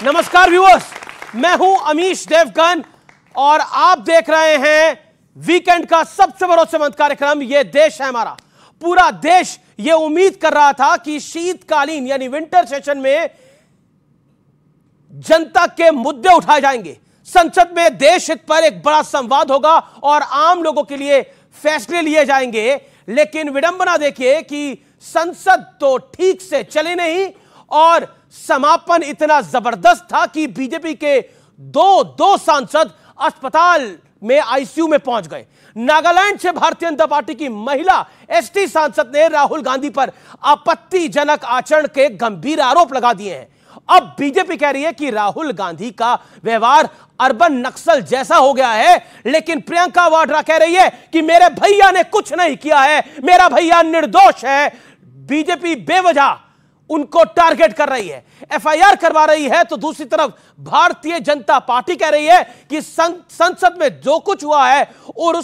नमस्कार व्यूअर्स, मैं हूं अमीश देवगन और आप देख रहे हैं वीकेंड का सबसे भरोसेमंद कार्यक्रम ये देश है हमारा। पूरा देश ये उम्मीद कर रहा था कि शीतकालीन यानी विंटर सेशन में जनता के मुद्दे उठाए जाएंगे, संसद में देश हित पर एक बड़ा संवाद होगा और आम लोगों के लिए फैसले लिए जाएंगे। लेकिन विडंबना देखिए कि संसद तो ठीक से चले नहीं और समापन इतना जबरदस्त था कि बीजेपी के दो सांसद अस्पताल में आईसीयू में पहुंच गए। नागालैंड से भारतीय जनता पार्टी की महिला एसटी सांसद ने राहुल गांधी पर आपत्तिजनक आचरण के गंभीर आरोप लगा दिए हैं। अब बीजेपी कह रही है कि राहुल गांधी का व्यवहार अर्बन नक्सल जैसा हो गया है, लेकिन प्रियंका वाड्रा कह रही है कि मेरे भैया ने कुछ नहीं किया है, मेरा भैया निर्दोष है। बीजेपी बेवजह उनको टारगेट कर रही है, एफआईआर करवा रही है, तो दूसरी तरफ भारतीय जनता पार्टी कह रही है कि संसद में जो कुछ हुआ है और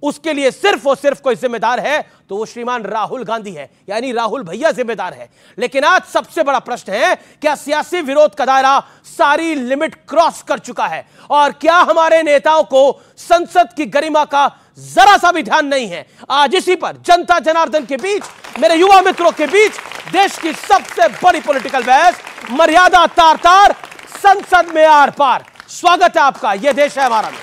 उसके लिए सिर्फ और सिर्फ कोई जिम्मेदार है तो वो श्रीमान राहुल गांधी है, यानी राहुल भैया जिम्मेदार है। लेकिन आज सबसे बड़ा प्रश्न है, क्या सियासी विरोध का दायरा सारी लिमिट क्रॉस कर चुका है और क्या हमारे नेताओं को संसद की गरिमा का जरा सा भी ध्यान नहीं है? आज इसी पर जनता जनार्दन के बीच, मेरे युवा मित्रों के बीच देश की सबसे बड़ी पॉलिटिकल बहस, मर्यादा तार तार, संसद में आर पार। स्वागत है आपका, यह देश है हमारा में।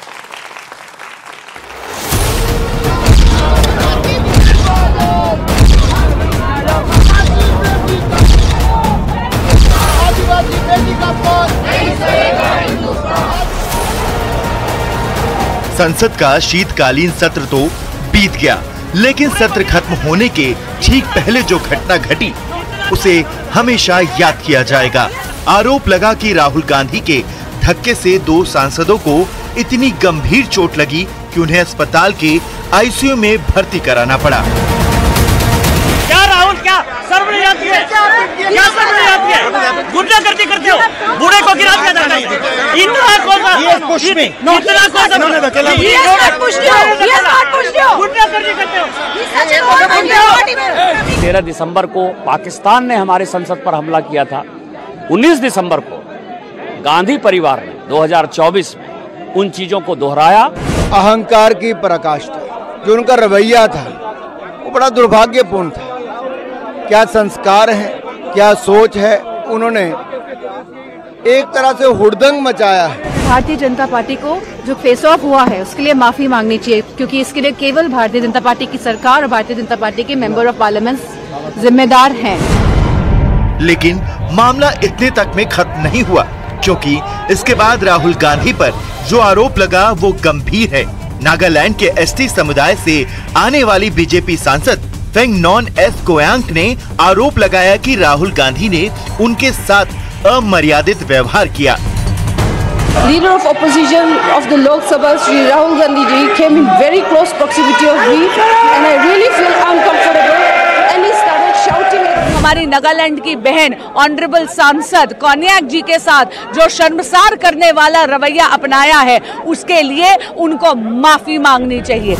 संसद का शीतकालीन सत्र तो बीत गया, लेकिन सत्र खत्म होने के ठीक पहले जो घटना घटी उसे हमेशा याद किया जाएगा। आरोप लगा कि राहुल गांधी के धक्के से दो सांसदों को इतनी गंभीर चोट लगी कि उन्हें अस्पताल के आईसीयू में भर्ती कराना पड़ा। क्या राहुल, क्या शर्म नहीं आती है? क्या शर्म नहीं आती है? गुंडागर्दी करते हो, बूढ़े को गिरा दिया जाता है। इतना कौन गुंडागर्दी करते हो? 13 दिसंबर को पाकिस्तान ने हमारे संसद पर हमला किया था। 19 दिसंबर को गांधी परिवार ने 2024 में उन चीजों को दोहराया। अहंकार की पराकाष्ठा, जो उनका रवैया था वो बड़ा दुर्भाग्यपूर्ण था। क्या संस्कार है, क्या सोच है, उन्होंने एक तरह से हुड़दंग मचाया है। भारतीय जनता पार्टी को जो फेस ऑफ हुआ है उसके लिए माफी मांगनी चाहिए, क्योंकि इसके लिए केवल भारतीय जनता पार्टी की सरकार और भारतीय जनता पार्टी के मेंबर ऑफ पार्लियामेंट जिम्मेदार हैं। लेकिन मामला इतने तक में खत्म नहीं हुआ, क्योंकि इसके बाद राहुल गांधी पर जो आरोप लगा वो गंभीर है। नागालैंड के एसटी समुदाय से आने वाली बीजेपी सांसद फेंगनॉन एस कोयांग ने आरोप लगाया कि राहुल गांधी ने उनके साथ अमर्यादित व्यवहार किया। Leader of opposition of the Lok Sabha, Shri Rahul Gandhi ji, came in very close proximity of me, and I really feel uncomfortable. And he started shouting at me. हमारी नागालैंड की बहन ऑनरेबल सांसद कोन्याक जी के साथ जो शर्मसार करने वाला रवैया अपनाया है, उसके लिए उनको माफी मांगनी चाहिए।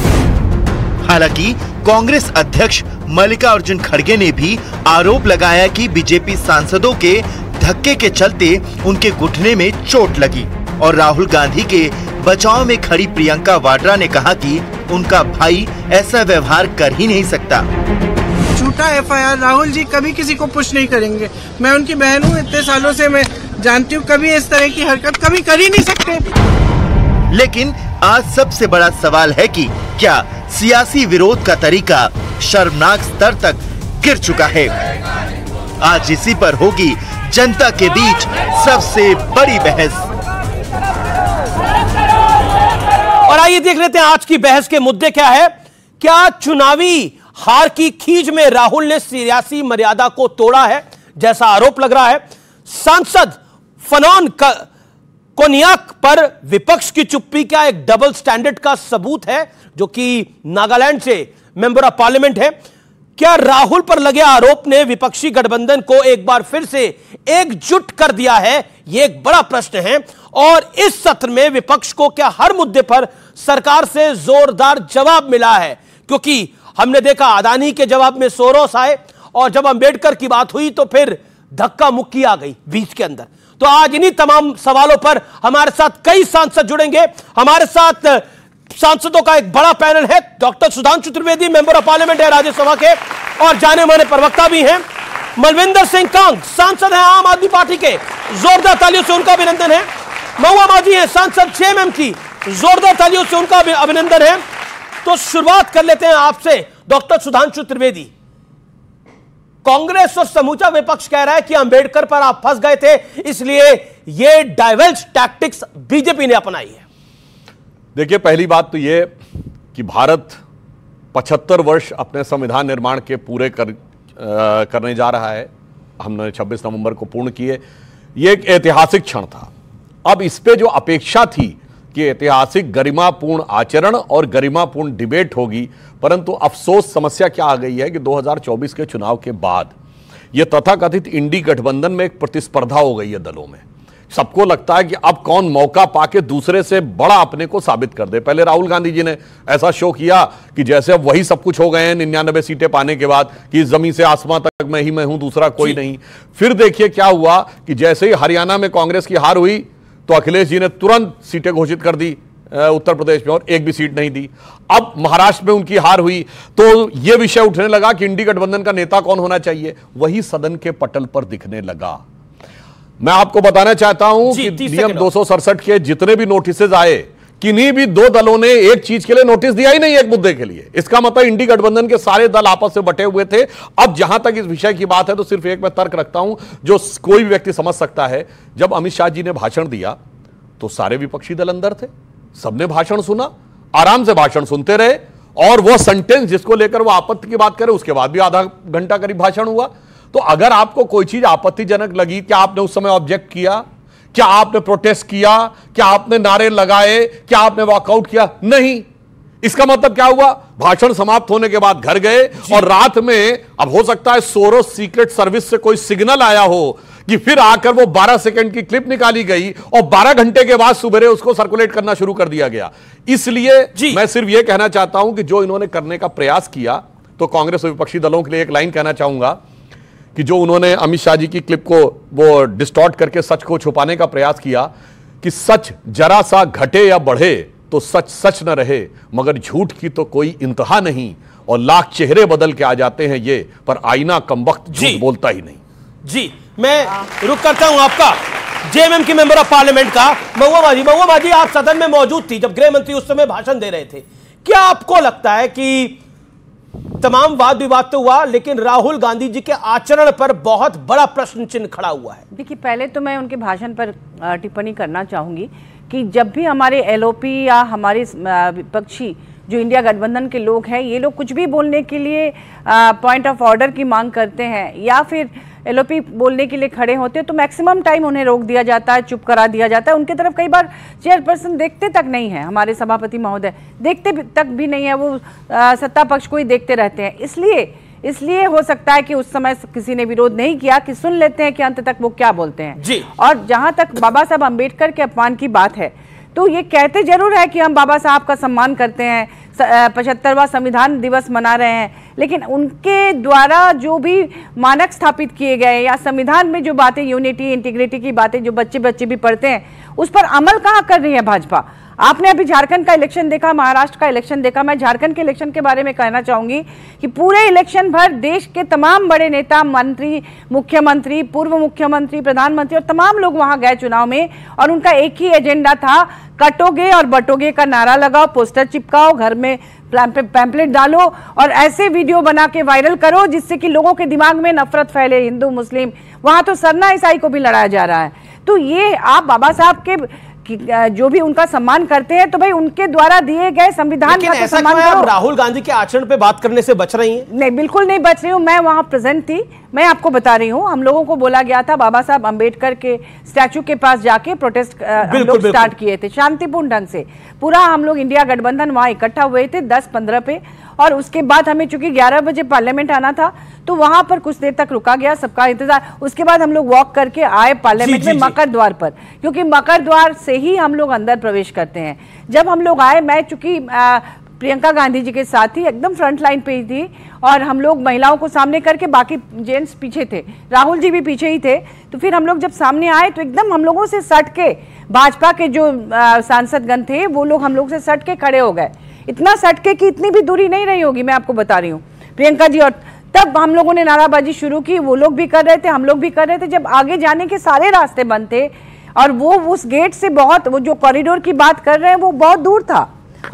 हालांकि कांग्रेस अध्यक्ष मल्लिकार्जुन खड़गे ने भी आरोप लगाया कि बीजेपी सांसदों के धक्के के चलते उनके घुटने में चोट लगी और राहुल गांधी के बचाव में खड़ी प्रियंका वाड्रा ने कहा कि उनका भाई ऐसा व्यवहार कर ही नहीं सकता। झूठा एफआईआर, राहुल जी कभी किसी को पुश नहीं करेंगे। मैं उनकी बहन हूँ, इतने सालों से मैं जानती हूँ, कभी इस तरह की हरकत कभी कर ही नहीं सकते। लेकिन आज सबसे बड़ा सवाल है कि क्या सियासी विरोध का तरीका शर्मनाक स्तर तक गिर चुका है? आज इसी पर होगी जनता के बीच सबसे बड़ी बहस। और आइए देख लेते हैं आज की बहस के मुद्दे क्या है। क्या चुनावी हार की खींच में राहुल ने सियासी मर्यादा को तोड़ा है, जैसा आरोप लग रहा है? सांसद फनॉन कोन्याक पर विपक्ष की चुप्पी क्या एक डबल स्टैंडर्ड का सबूत है, जो कि नागालैंड से मेंबर ऑफ पार्लियामेंट है? क्या राहुल पर लगे आरोप ने विपक्षी गठबंधन को एक बार फिर से एकजुट कर दिया है? यह एक बड़ा प्रश्न है। और इस सत्र में विपक्ष को क्या हर मुद्दे पर सरकार से जोरदार जवाब मिला है? क्योंकि हमने देखा अदानी के जवाब में सोरोस आए और जब अंबेडकर की बात हुई तो फिर धक्का मुक्की आ गई बीच के अंदर। तो आज इन्हीं तमाम सवालों पर हमारे साथ कई सांसद जुड़ेंगे। हमारे साथ सांसदों का एक बड़ा पैनल है। Doctor Sudhanshu Trivedi member of parliament है राज्यसभा के और जाने माने प्रवक्ता भी हैं। मलविंदर सिंह कांग सांसद हैं आम आदमी पार्टी के, जोरदार तालियों से उनका अभिनंदन है। महुआ माझी हैं सांसद जेएमएम की, जोरदार तालियों से उनका अभिनंदन है। तो शुरुआत कर लेते हैं आपसे डॉक्टर सुधांशु त्रिवेदी। कांग्रेस और समूचा विपक्ष कह रहा है कि अंबेडकर पर आप फंस गए थे, इसलिए ये डाइवल्ज टैक्टिक्स बीजेपी ने अपनाई है। देखिए, पहली बात तो ये कि भारत 75 वर्ष अपने संविधान निर्माण के पूरे करने जा रहा है। हमने 26 नवंबर को पूर्ण किए। ये एक ऐतिहासिक क्षण था। अब इस पे जो अपेक्षा थी कि ऐतिहासिक गरिमापूर्ण आचरण और गरिमापूर्ण डिबेट होगी, परंतु अफसोस समस्या क्या आ गई है कि 2024 के चुनाव के बाद यह तथाकथित इंडी गठबंधन में एक प्रतिस्पर्धा हो गई है दलों में। सबको लगता है कि अब कौन मौका पाके दूसरे से बड़ा अपने को साबित कर दे। पहले राहुल गांधी जी ने ऐसा शो किया कि जैसे अब वही सब कुछ हो गए हैं 99 सीटें पाने के बाद, कि जमीन से आसमां तक मैं ही मैं हूं, दूसरा कोई नहीं। फिर देखिए क्या हुआ कि जैसे ही हरियाणा में कांग्रेस की हार हुई तो अखिलेश जी ने तुरंत सीटें घोषित कर दी उत्तर प्रदेश में, और एक भी सीट नहीं दी। अब महाराष्ट्र में उनकी हार हुई तो यह विषय उठने लगा कि इंडी गठबंधन का नेता कौन होना चाहिए। वही सदन के पटल पर दिखने लगा। मैं आपको बताना चाहता हूं कि नियम 267 के जितने भी नोटिसेज आए, किन्हीं भी दो दलों ने एक चीज के लिए नोटिस दिया ही नहीं, एक मुद्दे के लिए। इसका मतलब इंडी गठबंधन के सारे दल आपस में बटे हुए थे। अब जहां तक इस विषय की बात है तो सिर्फ एक मैं तर्क रखता हूं जो कोई भी व्यक्ति समझ सकता है। जब अमित शाह जी ने भाषण दिया तो सारे विपक्षी दल अंदर थे, सबने भाषण सुना, आराम से भाषण सुनते रहे, और वो सेंटेंस जिसको लेकर वो आपत्ति की बात करे उसके बाद भी आधा घंटा करीब भाषण हुआ। तो अगर आपको कोई चीज आपत्तिजनक लगी, क्या आपने उस समय ऑब्जेक्ट किया? क्या आपने प्रोटेस्ट किया? क्या आपने नारे लगाए? क्या आपने वॉकआउट किया? नहीं। इसका मतलब क्या हुआ? भाषण समाप्त होने के बाद घर गए, और रात में अब हो सकता है सोरोस सीक्रेट सर्विस से कोई सिग्नल आया हो कि फिर आकर वो 12 सेकंड की क्लिप निकाली गई और 12 घंटे के बाद सुबह उसको सर्कुलेट करना शुरू कर दिया गया। इसलिए मैं सिर्फ ये कहना चाहता हूं कि जो इन्होंने करने का प्रयास किया, तो कांग्रेस और विपक्षी दलों के लिए एक लाइन कहना चाहूंगा कि जो उन्होंने अमित शाह जी की क्लिप को वो डिस्टॉर्ट करके सच को छुपाने का प्रयास किया कि सच जरा सा घटे या बढ़े तो सच सच न रहे, मगर झूठ की तो कोई इंतहा नहीं, और लाख चेहरे बदल के आ जाते हैं ये, पर आईना कमबख्त झूठ बोलता ही नहीं। जी, मैं रुक करता हूं आपका जेएमएम की मेंबर ऑफ पार्लियामेंट का महुआ माझी, आप सदन में मौजूद थी जब गृह मंत्री उस समय भाषण दे रहे थे। क्या आपको लगता है कि तमाम वाद विवाद तो हुआ, लेकिन राहुल गांधी जी के आचरण पर बहुत बड़ा प्रश्न चिन्ह खड़ा हुआ है? देखिए, पहले तो मैं उनके भाषण पर टिप्पणी करना चाहूंगी कि जब भी हमारे एलओपी या हमारे विपक्षी जो इंडिया गठबंधन के लोग हैं, ये लोग कुछ भी बोलने के लिए पॉइंट ऑफ ऑर्डर की मांग करते हैं या फिर एलओपी बोलने के लिए खड़े होते हैं, तो मैक्सिमम टाइम उन्हें रोक दिया जाता है, चुप करा दिया जाता है। उनकी तरफ कई बार चेयरपर्सन देखते तक नहीं है, हमारे सभापति महोदय देखते तक भी नहीं है, वो सत्ता पक्ष को ही देखते रहते हैं। इसलिए हो सकता है कि उस समय किसी ने विरोध नहीं किया कि सुन लेते हैं कि अंत तक वो क्या बोलते हैं जी। और जहां तक बाबा साहब अम्बेडकर के अपमान की बात है, तो ये कहते जरूर है कि हम बाबा साहब का सम्मान करते हैं, 75वां संविधान दिवस मना रहे हैं, लेकिन उनके द्वारा जो भी मानक स्थापित किए गए या संविधान में जो बातें, यूनिटी इंटीग्रिटी की बातें जो बच्चे भी पढ़ते हैं, उस पर अमल कहाँ कर रही है भाजपा? आपने अभी झारखंड का इलेक्शन देखा, महाराष्ट्र का इलेक्शन देखा। मैं झारखंड के इलेक्शन के बारे में कहना चाहूंगी कि पूरे इलेक्शन भर देश के तमाम बड़े नेता, मंत्री, मुख्यमंत्री, पूर्व मुख्यमंत्री, प्रधानमंत्री और तमाम लोग वहां गए चुनाव में, और उनका एक ही एजेंडा था, कटोगे और बटोगे का नारा लगाओ, पोस्टर चिपकाओ, घर में पैम्पलेट डालो और ऐसे वीडियो बना के वायरल करो जिससे कि लोगों के दिमाग में नफरत फैले, हिंदू मुस्लिम। वहां तो सरना ईसाई को भी लड़ाया जा रहा है। तो ये आप बाबा साहब के जो भी उनका सम्मान करते हैं, तो भाई उनके द्वारा दिए गए संविधान का तो सम्मान करो। राहुल गांधी के आचरण पे बात करने से बच रही हैं? नहीं, बिल्कुल नहीं बच रही हूँ। मैं वहां प्रेजेंट थी, मैं आपको बता रही हूँ। हम लोगों को बोला गया था बाबा साहब अंबेडकर के स्टैचू के पास जाके प्रोटेस्ट हम लोग स्टार्ट किए थे शांतिपूर्ण ढंग से। पूरा हम लोग इंडिया गठबंधन वहां इकट्ठा हुए थे 10-15 पे, और उसके बाद हमें चूंकि 11 बजे पार्लियामेंट आना था, तो वहां पर कुछ देर तक रुका गया, सबका इंतजार। उसके बाद हम लोग वॉक करके आए पार्लियामेंट में मकर द्वार पर, क्योंकि मकर द्वार से ही हम लोग अंदर प्रवेश करते हैं। जब हम लोग आए, मैं चूंकि प्रियंका गांधी जी के साथ थी, एकदम फ्रंट लाइन पे ही थी, और हम लोग महिलाओं को सामने करके बाकी जेंट्स पीछे थे, राहुल जी भी पीछे ही थे। तो फिर हम लोग जब सामने आए तो एकदम हम लोगों से सट के, भाजपा के जो सांसदगण थे वो लोग हम लोग से सट के खड़े हो गए, इतना सट के कि इतनी भी दूरी नहीं रही होगी, मैं आपको बता रही हूँ प्रियंका जी। और तब हम लोगों ने नाराबाजी शुरू की, वो लोग भी कर रहे थे, हम लोग भी कर रहे थे, जब आगे जाने के सारे रास्ते बंद थे और वो उस गेट से बहुत, वो जो कॉरिडोर की बात कर रहे हैं वो बहुत दूर था,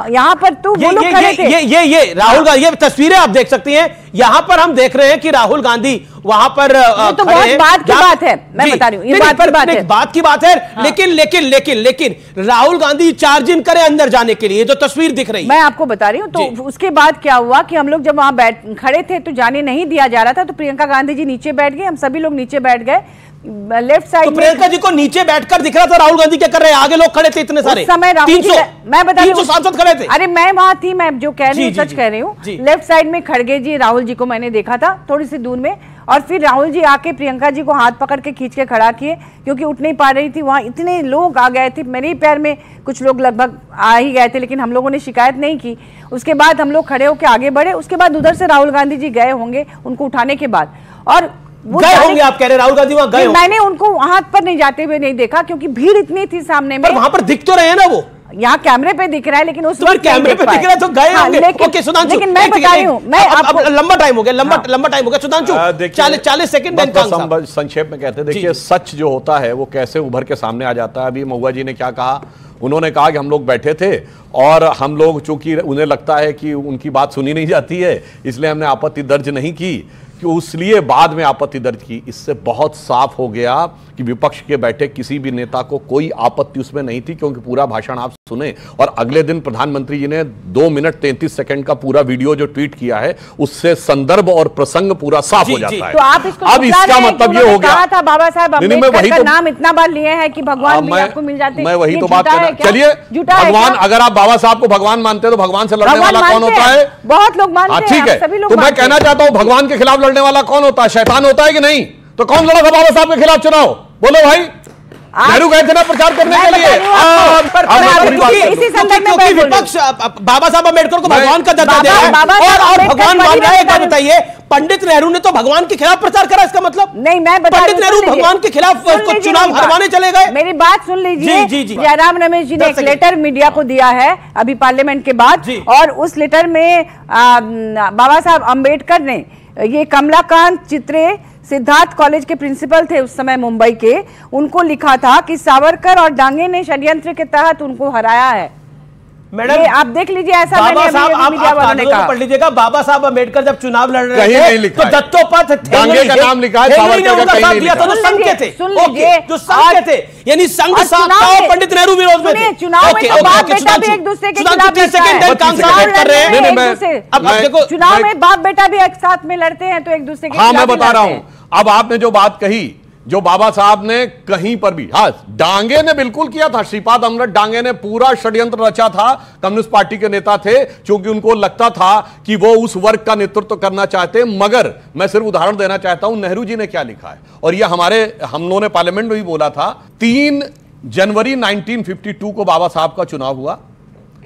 यहाँ पर तो वो लोग खड़े थे। ये राहुल गांधी, ये तस्वीरें आप देख सकती हैं, यहाँ पर हम देख रहे हैं कि राहुल गांधी वहां पर तो बहुत बात की बात है, मैं बता रही हूँ, ये बात की बात है। लेकिन राहुल गांधी चार्ज इन करे अंदर जाने के लिए, जो तस्वीर दिख रही है मैं आपको बता रही हूँ। तो उसके बाद क्या हुआ कि हम लोग जब वहां खड़े थे तो जाने नहीं दिया जा रहा था, तो प्रियंका गांधी जी नीचे बैठ गए, हम सभी लोग नीचे बैठ गए लेफ्ट साइड। तो प्रियंका जी को नीचे बैठकर दिख रहा था, राहुल गांधी क्या कर रहे हैं? आगे लोग खड़े थे इतने सारे, समय 300, मैं बता रही हूँ, सांसद खड़े थे। अरे मैं वहां थी, मैं जो कह रही हूँ सच कह रही हूँ। लेफ्ट साइड में खड़गे जी राहुल जी को मैंने देखा था थोड़ी सी दूर में, और फिर राहुल जी आके प्रियंका जी को हाथ पकड़ के खींच के खड़ा किए, क्योंकि उठ नहीं पा रही थी, वहां इतने लोग आ गए थे, मेरे ही पैर में कुछ लोग लगभग आ ही गए थे, लेकिन हम लोगों ने शिकायत नहीं की। उसके बाद हम लोग खड़े होकर आगे बढ़े, उसके बाद उधर से राहुल गांधी जी गए होंगे उनको उठाने के बाद, और गए होंगे, आप कह रहे राहुल गांधी वहां गए? मैंने उनको हाथ पर नहीं जाते हुए नहीं देखा, क्योंकि भीड़ इतनी थी सामने में। पर वहां पर दिख तो रहे हैं ना, वो यहाँ कैमरे पे दिख रहा है, लेकिन उस वक्त कैमरे पे दिख रहा है तो गए होंगे। ओके सुधांशु, लेकिन मैं बता रही हूँ, मैं अब लंबा टाइम हो गया, लंबा टाइम हो गया सुधांशु, 40 सेकंड संक्षेप में कहते हैं। देखिए, सच जो होता है वो कैसे उभर के सामने आ जाता है। अभी महुआ जी ने क्या कहा, उन्होंने कहा कि हम लोग बैठे थे और हम लोग, चूंकि उन्हें लगता है कि उनकी बात सुनी नहीं जाती है, इसलिए हमने आपत्ति दर्ज नहीं की, कि इसलिए बाद में आपत्ति दर्ज की। इससे बहुत साफ हो गया कि विपक्ष के बैठे किसी भी नेता को कोई आपत्ति उसमें नहीं थी, क्योंकि पूरा भाषण आप सुने, और अगले दिन प्रधानमंत्री जी ने 2 मिनट 33 सेकंड का पूरा वीडियो जो ट्वीट किया है, उससे संदर्भ और प्रसंग पूरा साफ हो जाता है। तो आप इसको अब इसका मतलब ये हो गया था, बाबा साहब अम्बेडकर का नाम इतना बार लिए हैं कि भगवान भी आपको मिल जाते हैं। मैं वही तो बात कर रहा हूं। चलिए, भगवान, अगर आप बाबा साहब को भगवान मानते हैं तो भगवान से लड़ने वाला कौन होता है? बहुत लोग मानते हैं, ठीक है। तो मैं कहना चाहता हूं, भगवान के खिलाफ लड़ने वाला कौन होता है? शैतान होता है कि नहीं? तो कौन लड़ा था बाबा साहब के खिलाफ चुनाव? बोलो भाई। नेहरू गए थे ना प्रचार करने के लिए। इसी संदर्भ में विपक्ष बाबा साहब अम्बेडकर को भगवान का दर्जा दे रहा है और भगवान मान रहा है। क्या बताइए, पंडित नेहरू ने तो भगवान के खिलाफ प्रचार करा, इसका मतलब नहीं, मैं बता पंडित नेहरू भगवान के खिलाफ चुनाव हरवाने चले गए। मेरी बात सुन लीजिए। जयराम रमेश जी ने एक लेटर मीडिया को दिया है अभी पार्लियामेंट के बाद, और उस लेटर में बाबा साहब अम्बेडकर ने, ये कमलाकांत चित्रे सिद्धार्थ कॉलेज के प्रिंसिपल थे उस समय मुंबई के, उनको लिखा था कि सावरकर और डांगे ने षड्यंत्र के तहत उनको हराया है। मैडम आप देख लीजिए, ऐसा बाबा साहब आप पढ़ लीजिएगा, बाबा साहब अम्बेडकर जब चुनाव लड़ रहे थे तो दत्तोपंथ डांगे का नाम लिखा है, सावरकर का कहीं नहीं लिखा। तो संघ के थे, सुन लीजिए, जो संघ के थे, यानी संघ साथ और पंडित नेहरू विरोध में थे। चुनाव में तो बाप बेटा भी एक दूसरे के खिलाफ कर रहे हैं। अब देखो, चुनाव में बाप बेटा भी एक साथ में लड़ते हैं तो एक दूसरे के खिलाफ। हाँ, मैं बता रहा हूं। अब आपने जो बात कही, जो बाबा साहब ने कहीं पर भी, हाँ, डांगे ने बिल्कुल किया था, श्रीपाद अमृत डांगे ने पूरा षड्यंत्र रचा था। कम्युनिस्ट पार्टी के नेता थे, क्योंकि उनको लगता था कि वो उस वर्ग का नेतृत्व करना चाहते। मगर मैं सिर्फ उदाहरण देना चाहता हूं, नेहरू जी ने क्या लिखा है, और यह हम लोगों ने पार्लियामेंट में भी बोला था। 3 जनवरी 1952 को बाबा साहब का चुनाव हुआ।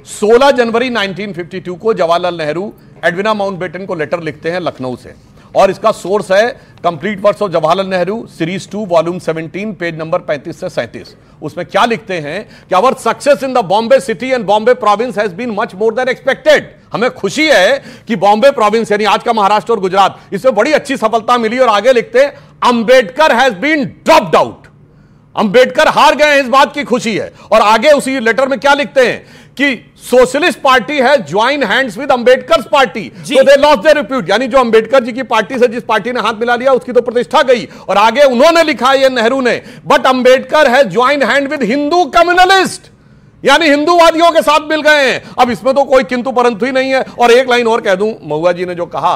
16 जनवरी 1952 को जवाहरलाल नेहरू एडविना माउंटबेटन को लेटर लिखते हैं लखनऊ से, और इसका सोर्स है complete works of Jawaharlal Nehru series 2 volume 17 page number 35 से 37। उसमें क्या लिखते हैं कि our success in the Bombay city and Bombay province has been much more than expected. हमें खुशी है कि बॉम्बे प्रोविंस यानी आज का महाराष्ट्र और गुजरात, इसमें बड़ी अच्छी सफलता मिली। और आगे लिखते हैं Ambedkar has been dropped out, Ambedkar हार गए, इस बात की खुशी है। और आगे उसी लेटर में क्या लिखते हैं कि सोशलिस्ट पार्टी है join hands with Ambedkar party, तो दे लॉस्ट देयर रिप्यूट, यानी जो अंबेडकर जी की पार्टी से जिस पार्टी ने हाथ मिला लिया उसकी तो प्रतिष्ठा गई। और आगे उन्होंने लिखा है, ये नेहरू ने, बट अंबेडकर है join hand with Hindu communalist, यानी हिंदूवादियों के साथ मिल गए हैं। अब इसमें तो कोई किंतु परंतु ही नहीं है। और एक लाइन और कह दूं, महुआ जी ने जो कहा,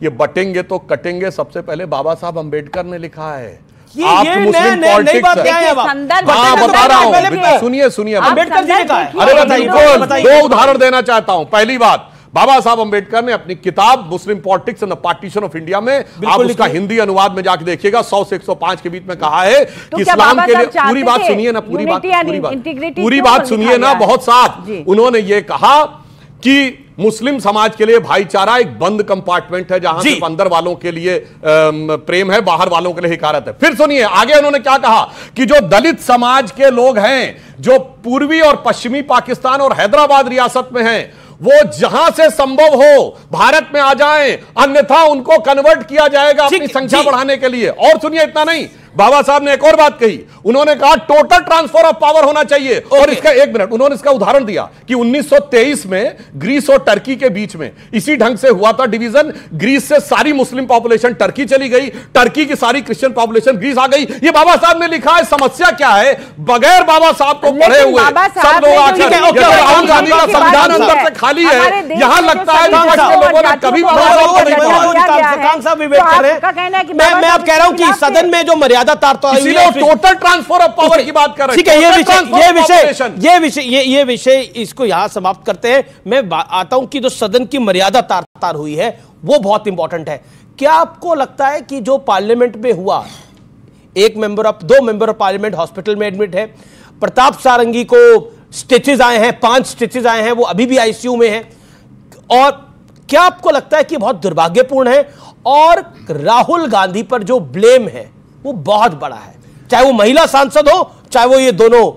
ये बटेंगे तो कटेंगे, सबसे पहले बाबा साहब अंबेडकर ने लिखा है। आप मुस्लिम पॉलिटिक्स बता रहा हूं, सुनिए अंबेडकर जी ने कहा है। अरे बिल्कुल, 2 उदाहरण देना चाहता हूं। पहली बात, बाबा साहब अंबेडकर ने अपनी किताब Muslim politics and the partition of India में, आप उसका हिंदी अनुवाद में जाके देखिएगा, 100 से 105 के बीच में कहा है कि इस्लाम के लिए, पूरी बात सुनिए ना, पूरी बात सुनिए ना, बहुत साफ। उन्होंने ये कहा कि मुस्लिम समाज के लिए भाईचारा एक बंद कंपार्टमेंट है, जहां सिर्फ अंदर वालों के लिए प्रेम है, बाहर वालों के लिए हिकारत है। फिर सुनिए आगे उन्होंने क्या कहा कि जो दलित समाज के लोग हैं, जो पूर्वी और पश्चिमी पाकिस्तान और हैदराबाद रियासत में हैं, वो जहां से संभव हो भारत में आ जाएं, अन्यथा उनको कन्वर्ट किया जाएगा अपनी संख्या बढ़ाने के लिए। और सुनिए, इतना नहीं, बाबा साहब ने एक और बात कही, उन्होंने कहा टोटल ट्रांसफर ऑफ पावर होना चाहिए। और इसका एक मिनट, उन्होंने इसका उदाहरण दिया कि 1923 में ग्रीस और टर्की के बीच में इसी ढंग से हुआ था डिवीजन। ग्रीस से सारी मुस्लिम पॉपुलेशन टर्की चली गई, टर्की की सारी क्रिश्चियन पॉपुलेशन ग्रीस आ गई। ये बाबा साहब ने लिखा है। समस्या क्या है, बगैर बाबा साहब को पढ़े हुए सब लोग आकर, राहुल गांधी का संविधान अंदर से खाली है, यहां लगता है लोगों ने कभी बाबा साहब को नहीं पढ़ा। मैं आप कह रहा हूं कि सदन में जो मर्यादा टोटल ट्रांसफर ऑफ पावर की बात कर रहे हैं। ठीक है, ये विषय इसको यहां समाप्त करते हैं। मैं आता हूं कि जो सदन की मर्यादा तार हुई है वो बहुत इंपॉर्टेंट है। क्या आपको लगता है कि जो पार्लियामेंट में हुआ, दो मेंबर ऑफ पार्लियामेंट हॉस्पिटल में एडमिट है, प्रताप सारंगी को स्टिचेस आए हैं, 5 स्टिचेस आए हैं, वो अभी भी आईसीयू में है, और क्या आपको लगता है कि बहुत दुर्भाग्यपूर्ण है और राहुल गांधी पर जो ब्लेम है वो बहुत बड़ा है, चाहे वो महिला सांसद हो, चाहे वो ये दोनों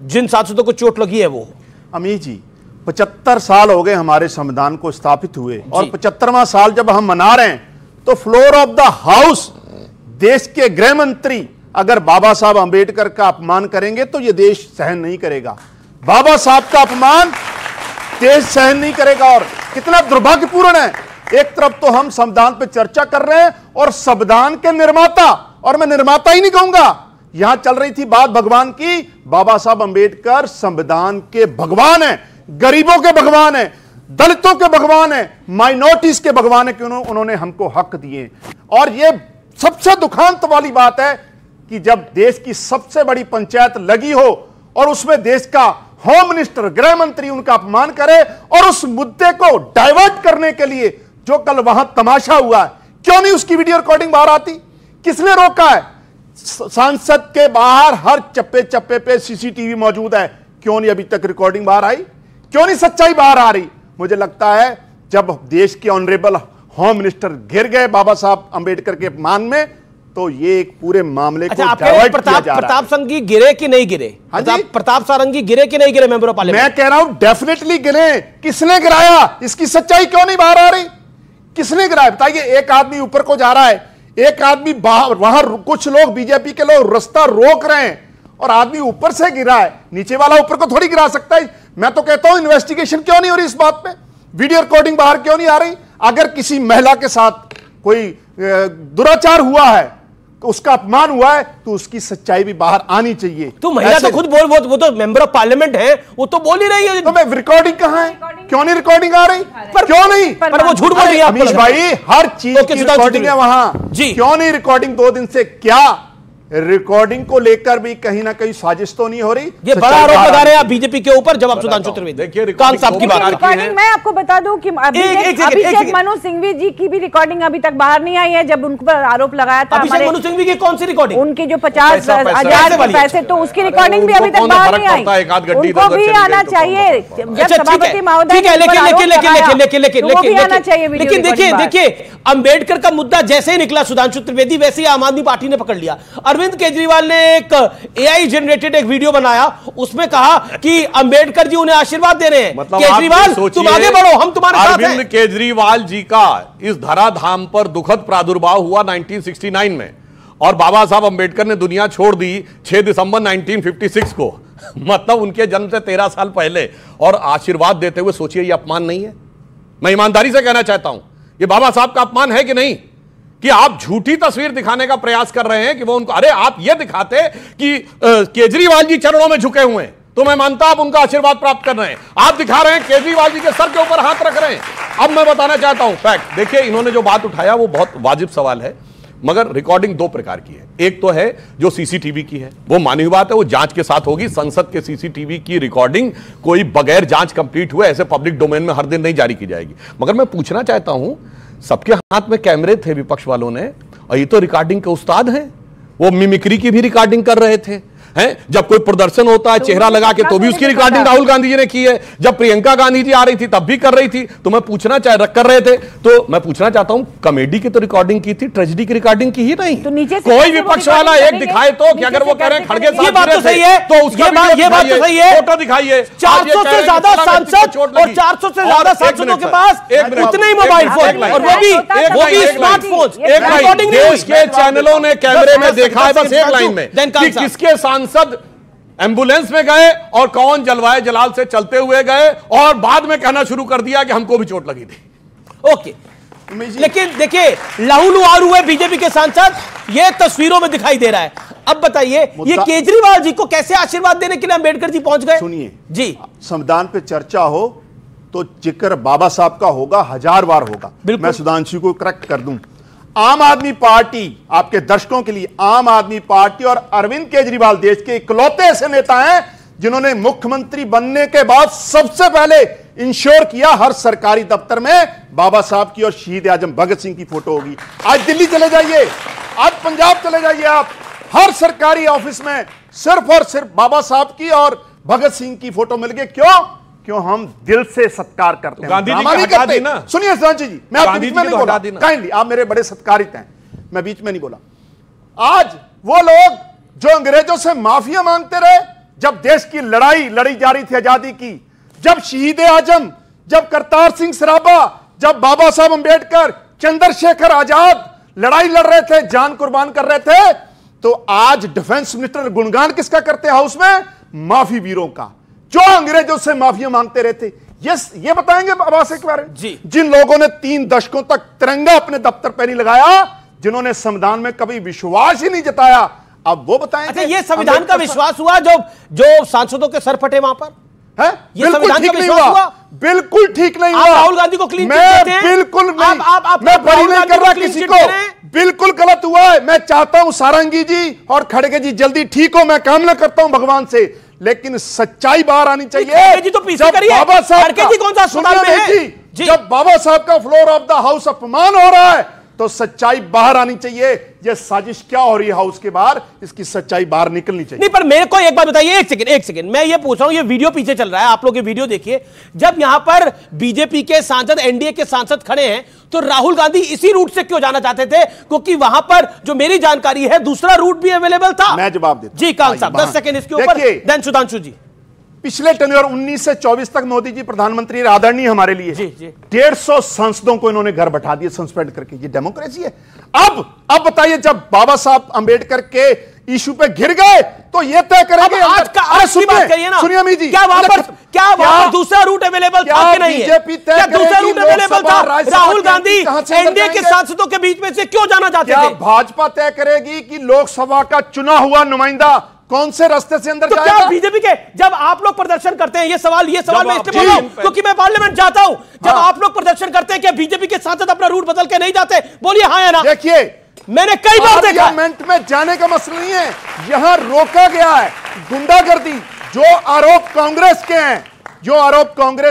जिन सांसदों को चोट लगी है वो? अमीर जी, 75 साल हो गए हमारे संविधान को स्थापित हुए, और 75वां साल जब हम मना रहे हैं तो फ्लोर ऑफ द हाउस देश के गृह मंत्री अगर बाबा साहब अंबेडकर का अपमान करेंगे तो यह देश सहन नहीं करेगा। बाबा साहब का अपमान देश सहन नहीं करेगा। और कितना दुर्भाग्यपूर्ण है, एक तरफ तो हम संविधान पर चर्चा कर रहे हैं और संविधान के निर्माता, और मैं निर्माता ही नहीं कहूंगा, यहां चल रही थी बात भगवान की। बाबा साहब अंबेडकर संविधान के भगवान हैं, गरीबों के भगवान हैं, दलितों के भगवान हैं, माइनॉरिटीज के भगवान हैं कि उन्होंने हमको हक दिए। और यह सबसे दुखांत वाली बात है कि जब देश की सबसे बड़ी पंचायत लगी हो और उसमें देश का होम मिनिस्टर, गृह मंत्री उनका अपमान करे, और उस मुद्दे को डाइवर्ट करने के लिए जो कल वहां तमाशा हुआ है, क्यों नहीं उसकी वीडियो रिकॉर्डिंग बाहर आती? किसने रोका है? सांसद के बाहर हर चप्पे चप्पे पे सीसीटीवी मौजूद है, क्यों नहीं अभी तक रिकॉर्डिंग बाहर आई? क्यों नहीं सच्चाई बाहर आ रही? मुझे लगता है जब देश के ऑनरेबल होम मिनिस्टर घिर गए बाबा साहब अंबेडकर के अपमान में, तो ये एक पूरे मामले को डाइवर्ट किया जा रहा है। प्रताप सारंगी गिरे कि नहीं गिरे? प्रताप सारंगी गिरे कि नहीं गिरे मेंबर ऑफ पार्लियामेंट? मैं कह रहा हूं डेफिनेटली गिरे। किसने गिराया, इसकी सच्चाई क्यों नहीं बाहर आ रही? किसने गिराया बताइए? एक आदमी ऊपर को जा रहा है, एक आदमी बाहर, वहां कुछ लोग बीजेपी के लोग रास्ता रोक रहे हैं, और आदमी ऊपर से गिरा है, नीचे वाला ऊपर को थोड़ी गिरा सकता है। मैं तो कहता हूं इन्वेस्टिगेशन क्यों नहीं हो रही इस बात पे? वीडियो रिकॉर्डिंग बाहर क्यों नहीं आ रही? अगर किसी महिला के साथ कोई दुराचार हुआ है, उसका अपमान हुआ है, तो उसकी सच्चाई भी बाहर आनी चाहिए। तो महिला तो खुद बोल, वो तो मेंबर ऑफ पार्लियामेंट है, वो तो बोल ही रही है। तो मैं रिकॉर्डिंग कहां है? क्यों नहीं रिकॉर्डिंग आ रही? पर क्यों नहीं? पर वो झूठ बोल रही है अमीश भाई, हर चीज की रिकॉर्डिंग है वहां जी। क्यों नहीं रिकॉर्डिंग 2 दिन से? क्या रिकॉर्डिंग को लेकर भी कहीं ना कहीं साजिश तो नहीं हो रही? ये बड़ा आरोप लगा रहे हैं आप बीजेपी के ऊपर। जब आप सुधांशु त्रिवेदी कान साहब की बात रिकॉर्डिंग, मैं आपको बता दूं कि अभिषेक मनु सिंघवी जी की भी रिकॉर्डिंग अभी तक बाहर नहीं आई है। जब उन पर आरोप लगाया था अभिषेक मनु सिंघवी की कौन सी रिकॉर्डिंग? उनके जो 50,000 पैसे, तो उसकी रिकॉर्डिंग भी अभी तक बाहर नहीं आई। उनको भी आना चाहिए जब सभापति महोदय। लेकिन देखिए अंबेडकर का मुद्दा जैसे ही निकला सुधांशु त्रिवेदी, वैसे ही आम आदमी पार्टी ने पकड़ लिया। अरविंद केजरीवाल ने एक एआई जनरेटेड एक वीडियो बनाया, उसमें कहा कि अंबेडकर जी उन्हें आशीर्वाद दे रहे हैं। मतलब केजरीवाल तुम आगे बढ़ो, हम तुम्हारे साथ हैं। अरविंद केजरीवाल जी का इस धराधाम पर दुखद प्रादुर्भाव हुआ 1969 में, और बाबा साहब अंबेडकर ने दुनिया छोड़ दी 6 दिसंबर 1956 को। मतलब उनके जन्म से 13 साल पहले, और आशीर्वाद देते हुए सोचिए ये अपमान नहीं है? मैं ईमानदारी से कहना चाहता हूं, ये बाबा साहब का अपमान है कि नहीं? कि आप झूठी तस्वीर दिखाने का प्रयास कर रहे हैं कि वो उनको, अरे आप ये दिखाते कि केजरीवाल जी चरणों में झुके हुए हैं तो मैं मानता आप उनका आशीर्वाद प्राप्त कर रहे हैं। आप दिखा रहे हैं केजरीवाल जी के सर के ऊपर हाथ रख रहे हैं। अब मैं बताना चाहता हूं फैक्ट, देखिए इन्होंने जो बात उठाया वो बहुत वाजिब सवाल है, मगर रिकॉर्डिंग 2 प्रकार की है। एक तो है जो सीसीटीवी की है, वो मानी हुई बात है, वो जांच के साथ होगी। संसद के सीसीटीवी की रिकॉर्डिंग कोई बगैर जांच कंप्लीट हुए ऐसे पब्लिक डोमेन में हर दिन नहीं जारी की जाएगी। मगर मैं पूछना चाहता हूं, सबके हाथ में कैमरे थे विपक्ष वालों ने, और ये तो रिकॉर्डिंग के उस्ताद हैं, वो मिमिक्री की भी रिकॉर्डिंग कर रहे थे। हैं? जब कोई प्रदर्शन होता है चेहरा लगा के तो भी उसकी रिकॉर्डिंग राहुल गांधी जी ने की है। जब प्रियंका गांधी जी आ रही थी तब भी कर रही थी। तो मैं पूछना कर रहे थे, तो मैं पूछना चाहता हूं, कॉमेडी की तो रिकॉर्डिंग की थी, ट्रेजेडी की रिकॉर्डिंग की ही नहीं। तो नीचे कोई विपक्ष वाला एक दिखाए तो कि अगर वो कह रहे हैं खड़गे साहब, ये बात तो सही है, तो उसका ये बात तो सही है, फोटो दिखाइए। 400 से ज्यादा सांसद और 400 से ज्यादा सांसदों के पास उतने ही मोबाइल फोन, और वो भी स्मार्टफोन। देश के चैनलों ने कैमरे में देखा है बस एक लाइन में कि किसके सांसद एम्बुलेंस में गए और कौन जलवाए जलाल से चलते हुए गए, और बाद में कहना शुरू कर दिया कि हमको भी चोट लगी थी। ओके, लेकिन देखिए लहूलुहार हुए बीजेपी के सांसद, ये तस्वीरों में दिखाई दे रहा है। अब बताइए ये केजरीवाल जी को कैसे आशीर्वाद देने के लिए अंबेडकर जी पहुंच गए? सुनिए जी, संविधान पे चर्चा हो तो जिक्र बाबा साहब का होगा, 1000 बार होगा। मैं सुधांशु को करेक्ट कर दूं, आम आदमी पार्टी, आपके दर्शकों के लिए, आम आदमी पार्टी और अरविंद केजरीवाल देश के इकलौते ऐसे नेता हैं जिन्होंने मुख्यमंत्री बनने के बाद सबसे पहले इंश्योर किया हर सरकारी दफ्तर में बाबा साहब की और शहीद आजम भगत सिंह की फोटो होगी। आज दिल्ली चले जाइए, आज पंजाब चले जाइए, आप हर सरकारी ऑफिस में सिर्फ और सिर्फ बाबा साहब की और भगत सिंह की फोटो मिल गई। क्यों हम दिल से सत्कार करते हैं, गांधी जी नहीं करते ना। सुनिए सुधांशु जी, मैं आपके बीच में नहीं बोला, काइंडली, आप मेरे बड़े सत्कारित हैं, मैं बीच में नहीं बोला। आज वो लोग जो अंग्रेजों से माफिया मांगते रहे, जब देश की लड़ाई लड़ी जा रही थी आजादी की, जब शहीद आजम, जब करतार सिंह सराबा, जब बाबा साहब अंबेडकर, चंद्रशेखर आजाद लड़ाई लड़ रहे थे, जान कुर्बान कर रहे थे, तो आज डिफेंस मिनिस्टर गुणगान किसका करते हैं हाउस में? माफी वीरों का, जो अंग्रेजों से माफिया मांगते रहते। ये बताएंगे आवासे के बारे में जी, जिन लोगों ने 3 दशकों तक तिरंगा अपने दफ्तर पर नहीं लगाया, जिन्होंने संविधान में कभी विश्वास ही नहीं जताया, अब वो बताएंगे। अच्छा, ये संविधान का विश्वास हुआ जो सांसदों के सर फटे वहां पर है? बिल्कुल ठीक नहीं हुआ, बिल्कुल ठीक नहीं हुआ। राहुल गांधी को क्लीन चिट देते हैं? बिल्कुल नहीं, मैं बरी नहीं कर रहा किसी को, बिल्कुल गलत हुआ है। मैं चाहता हूं सारंगी जी और खड़गे जी जल्दी ठीक हो, मैं कामना करता हूं भगवान से, लेकिन सच्चाई बाहर आनी चाहिए। जी तो पीछे करिए, बाबा साहब जी कौन सा अस्पताल में है? जब बाबा साहब का फ्लोर ऑफ द हाउस अपमान हो रहा है तो सच्चाई बाहर आनी चाहिए। ये साजिश क्या हो रही है हाउस के बाहर, इसकी सच्चाई बाहर निकलनी चाहिए। नहीं, पर मेरे को एक बात बताइए, एक सेकंड, मैं ये पूछ रहा हूं, ये वीडियो पीछे चल रहा है, आप लोग ये वीडियो देखिए। जब यहां पर बीजेपी के सांसद, एनडीए के सांसद खड़े हैं, तो राहुल गांधी इसी रूट से क्यों जाना चाहते थे? क्योंकि वहां पर जो मेरी जानकारी है दूसरा रूट भी अवेलेबल था। मैं जवाब देता जी कांग साहब, 10 सेकंड इसके ऊपर, देन सुधांशु जी। पिछले टेन्योर 19 से 24 तक मोदी जी प्रधानमंत्री आदरणीय हमारे लिए, 150 सांसदों को इन्होंने घर बैठा दिए सस्पेंड करके। ये डेमोक्रेसी है? अब बताइए, जब बाबा साहब अंबेडकर के इशू पे घिर गए तो ये तय करेंगे। आज का बात करिए ना, सुनिए अमित जी, क्या वहां पर दूसरा रूट अवेलेबल था कि नहीं है? क्या दूसरा रूट अवेलेबल था? राहुल गांधी एनडीए के सांसदों के बीच में से क्यों जाना चाहते थे? भाजपा तय करेगी कि लोकसभा का चुना हुआ नुमाइंदा कौन से रास्ते से अंदर जाएगा? क्या बीजेपी के, जब आप लोग प्रदर्शन करते हैं, ये सवाल मैं इसलिए बोल रहा हूं क्योंकि मैं पार्लियामेंट जाता हूं, जब आप लोग प्रदर्शन करते हैं, क्या बीजेपी के सांसद अपना रूट बदल के नहीं जाते? बोलिए हाँ या ना। देखिए, मैंने कई बार देखा, पार्लियामेंट में जाने का मसला नहीं है, यहां रोका गया है गुंडागर्दी, जो आरोप कांग्रेस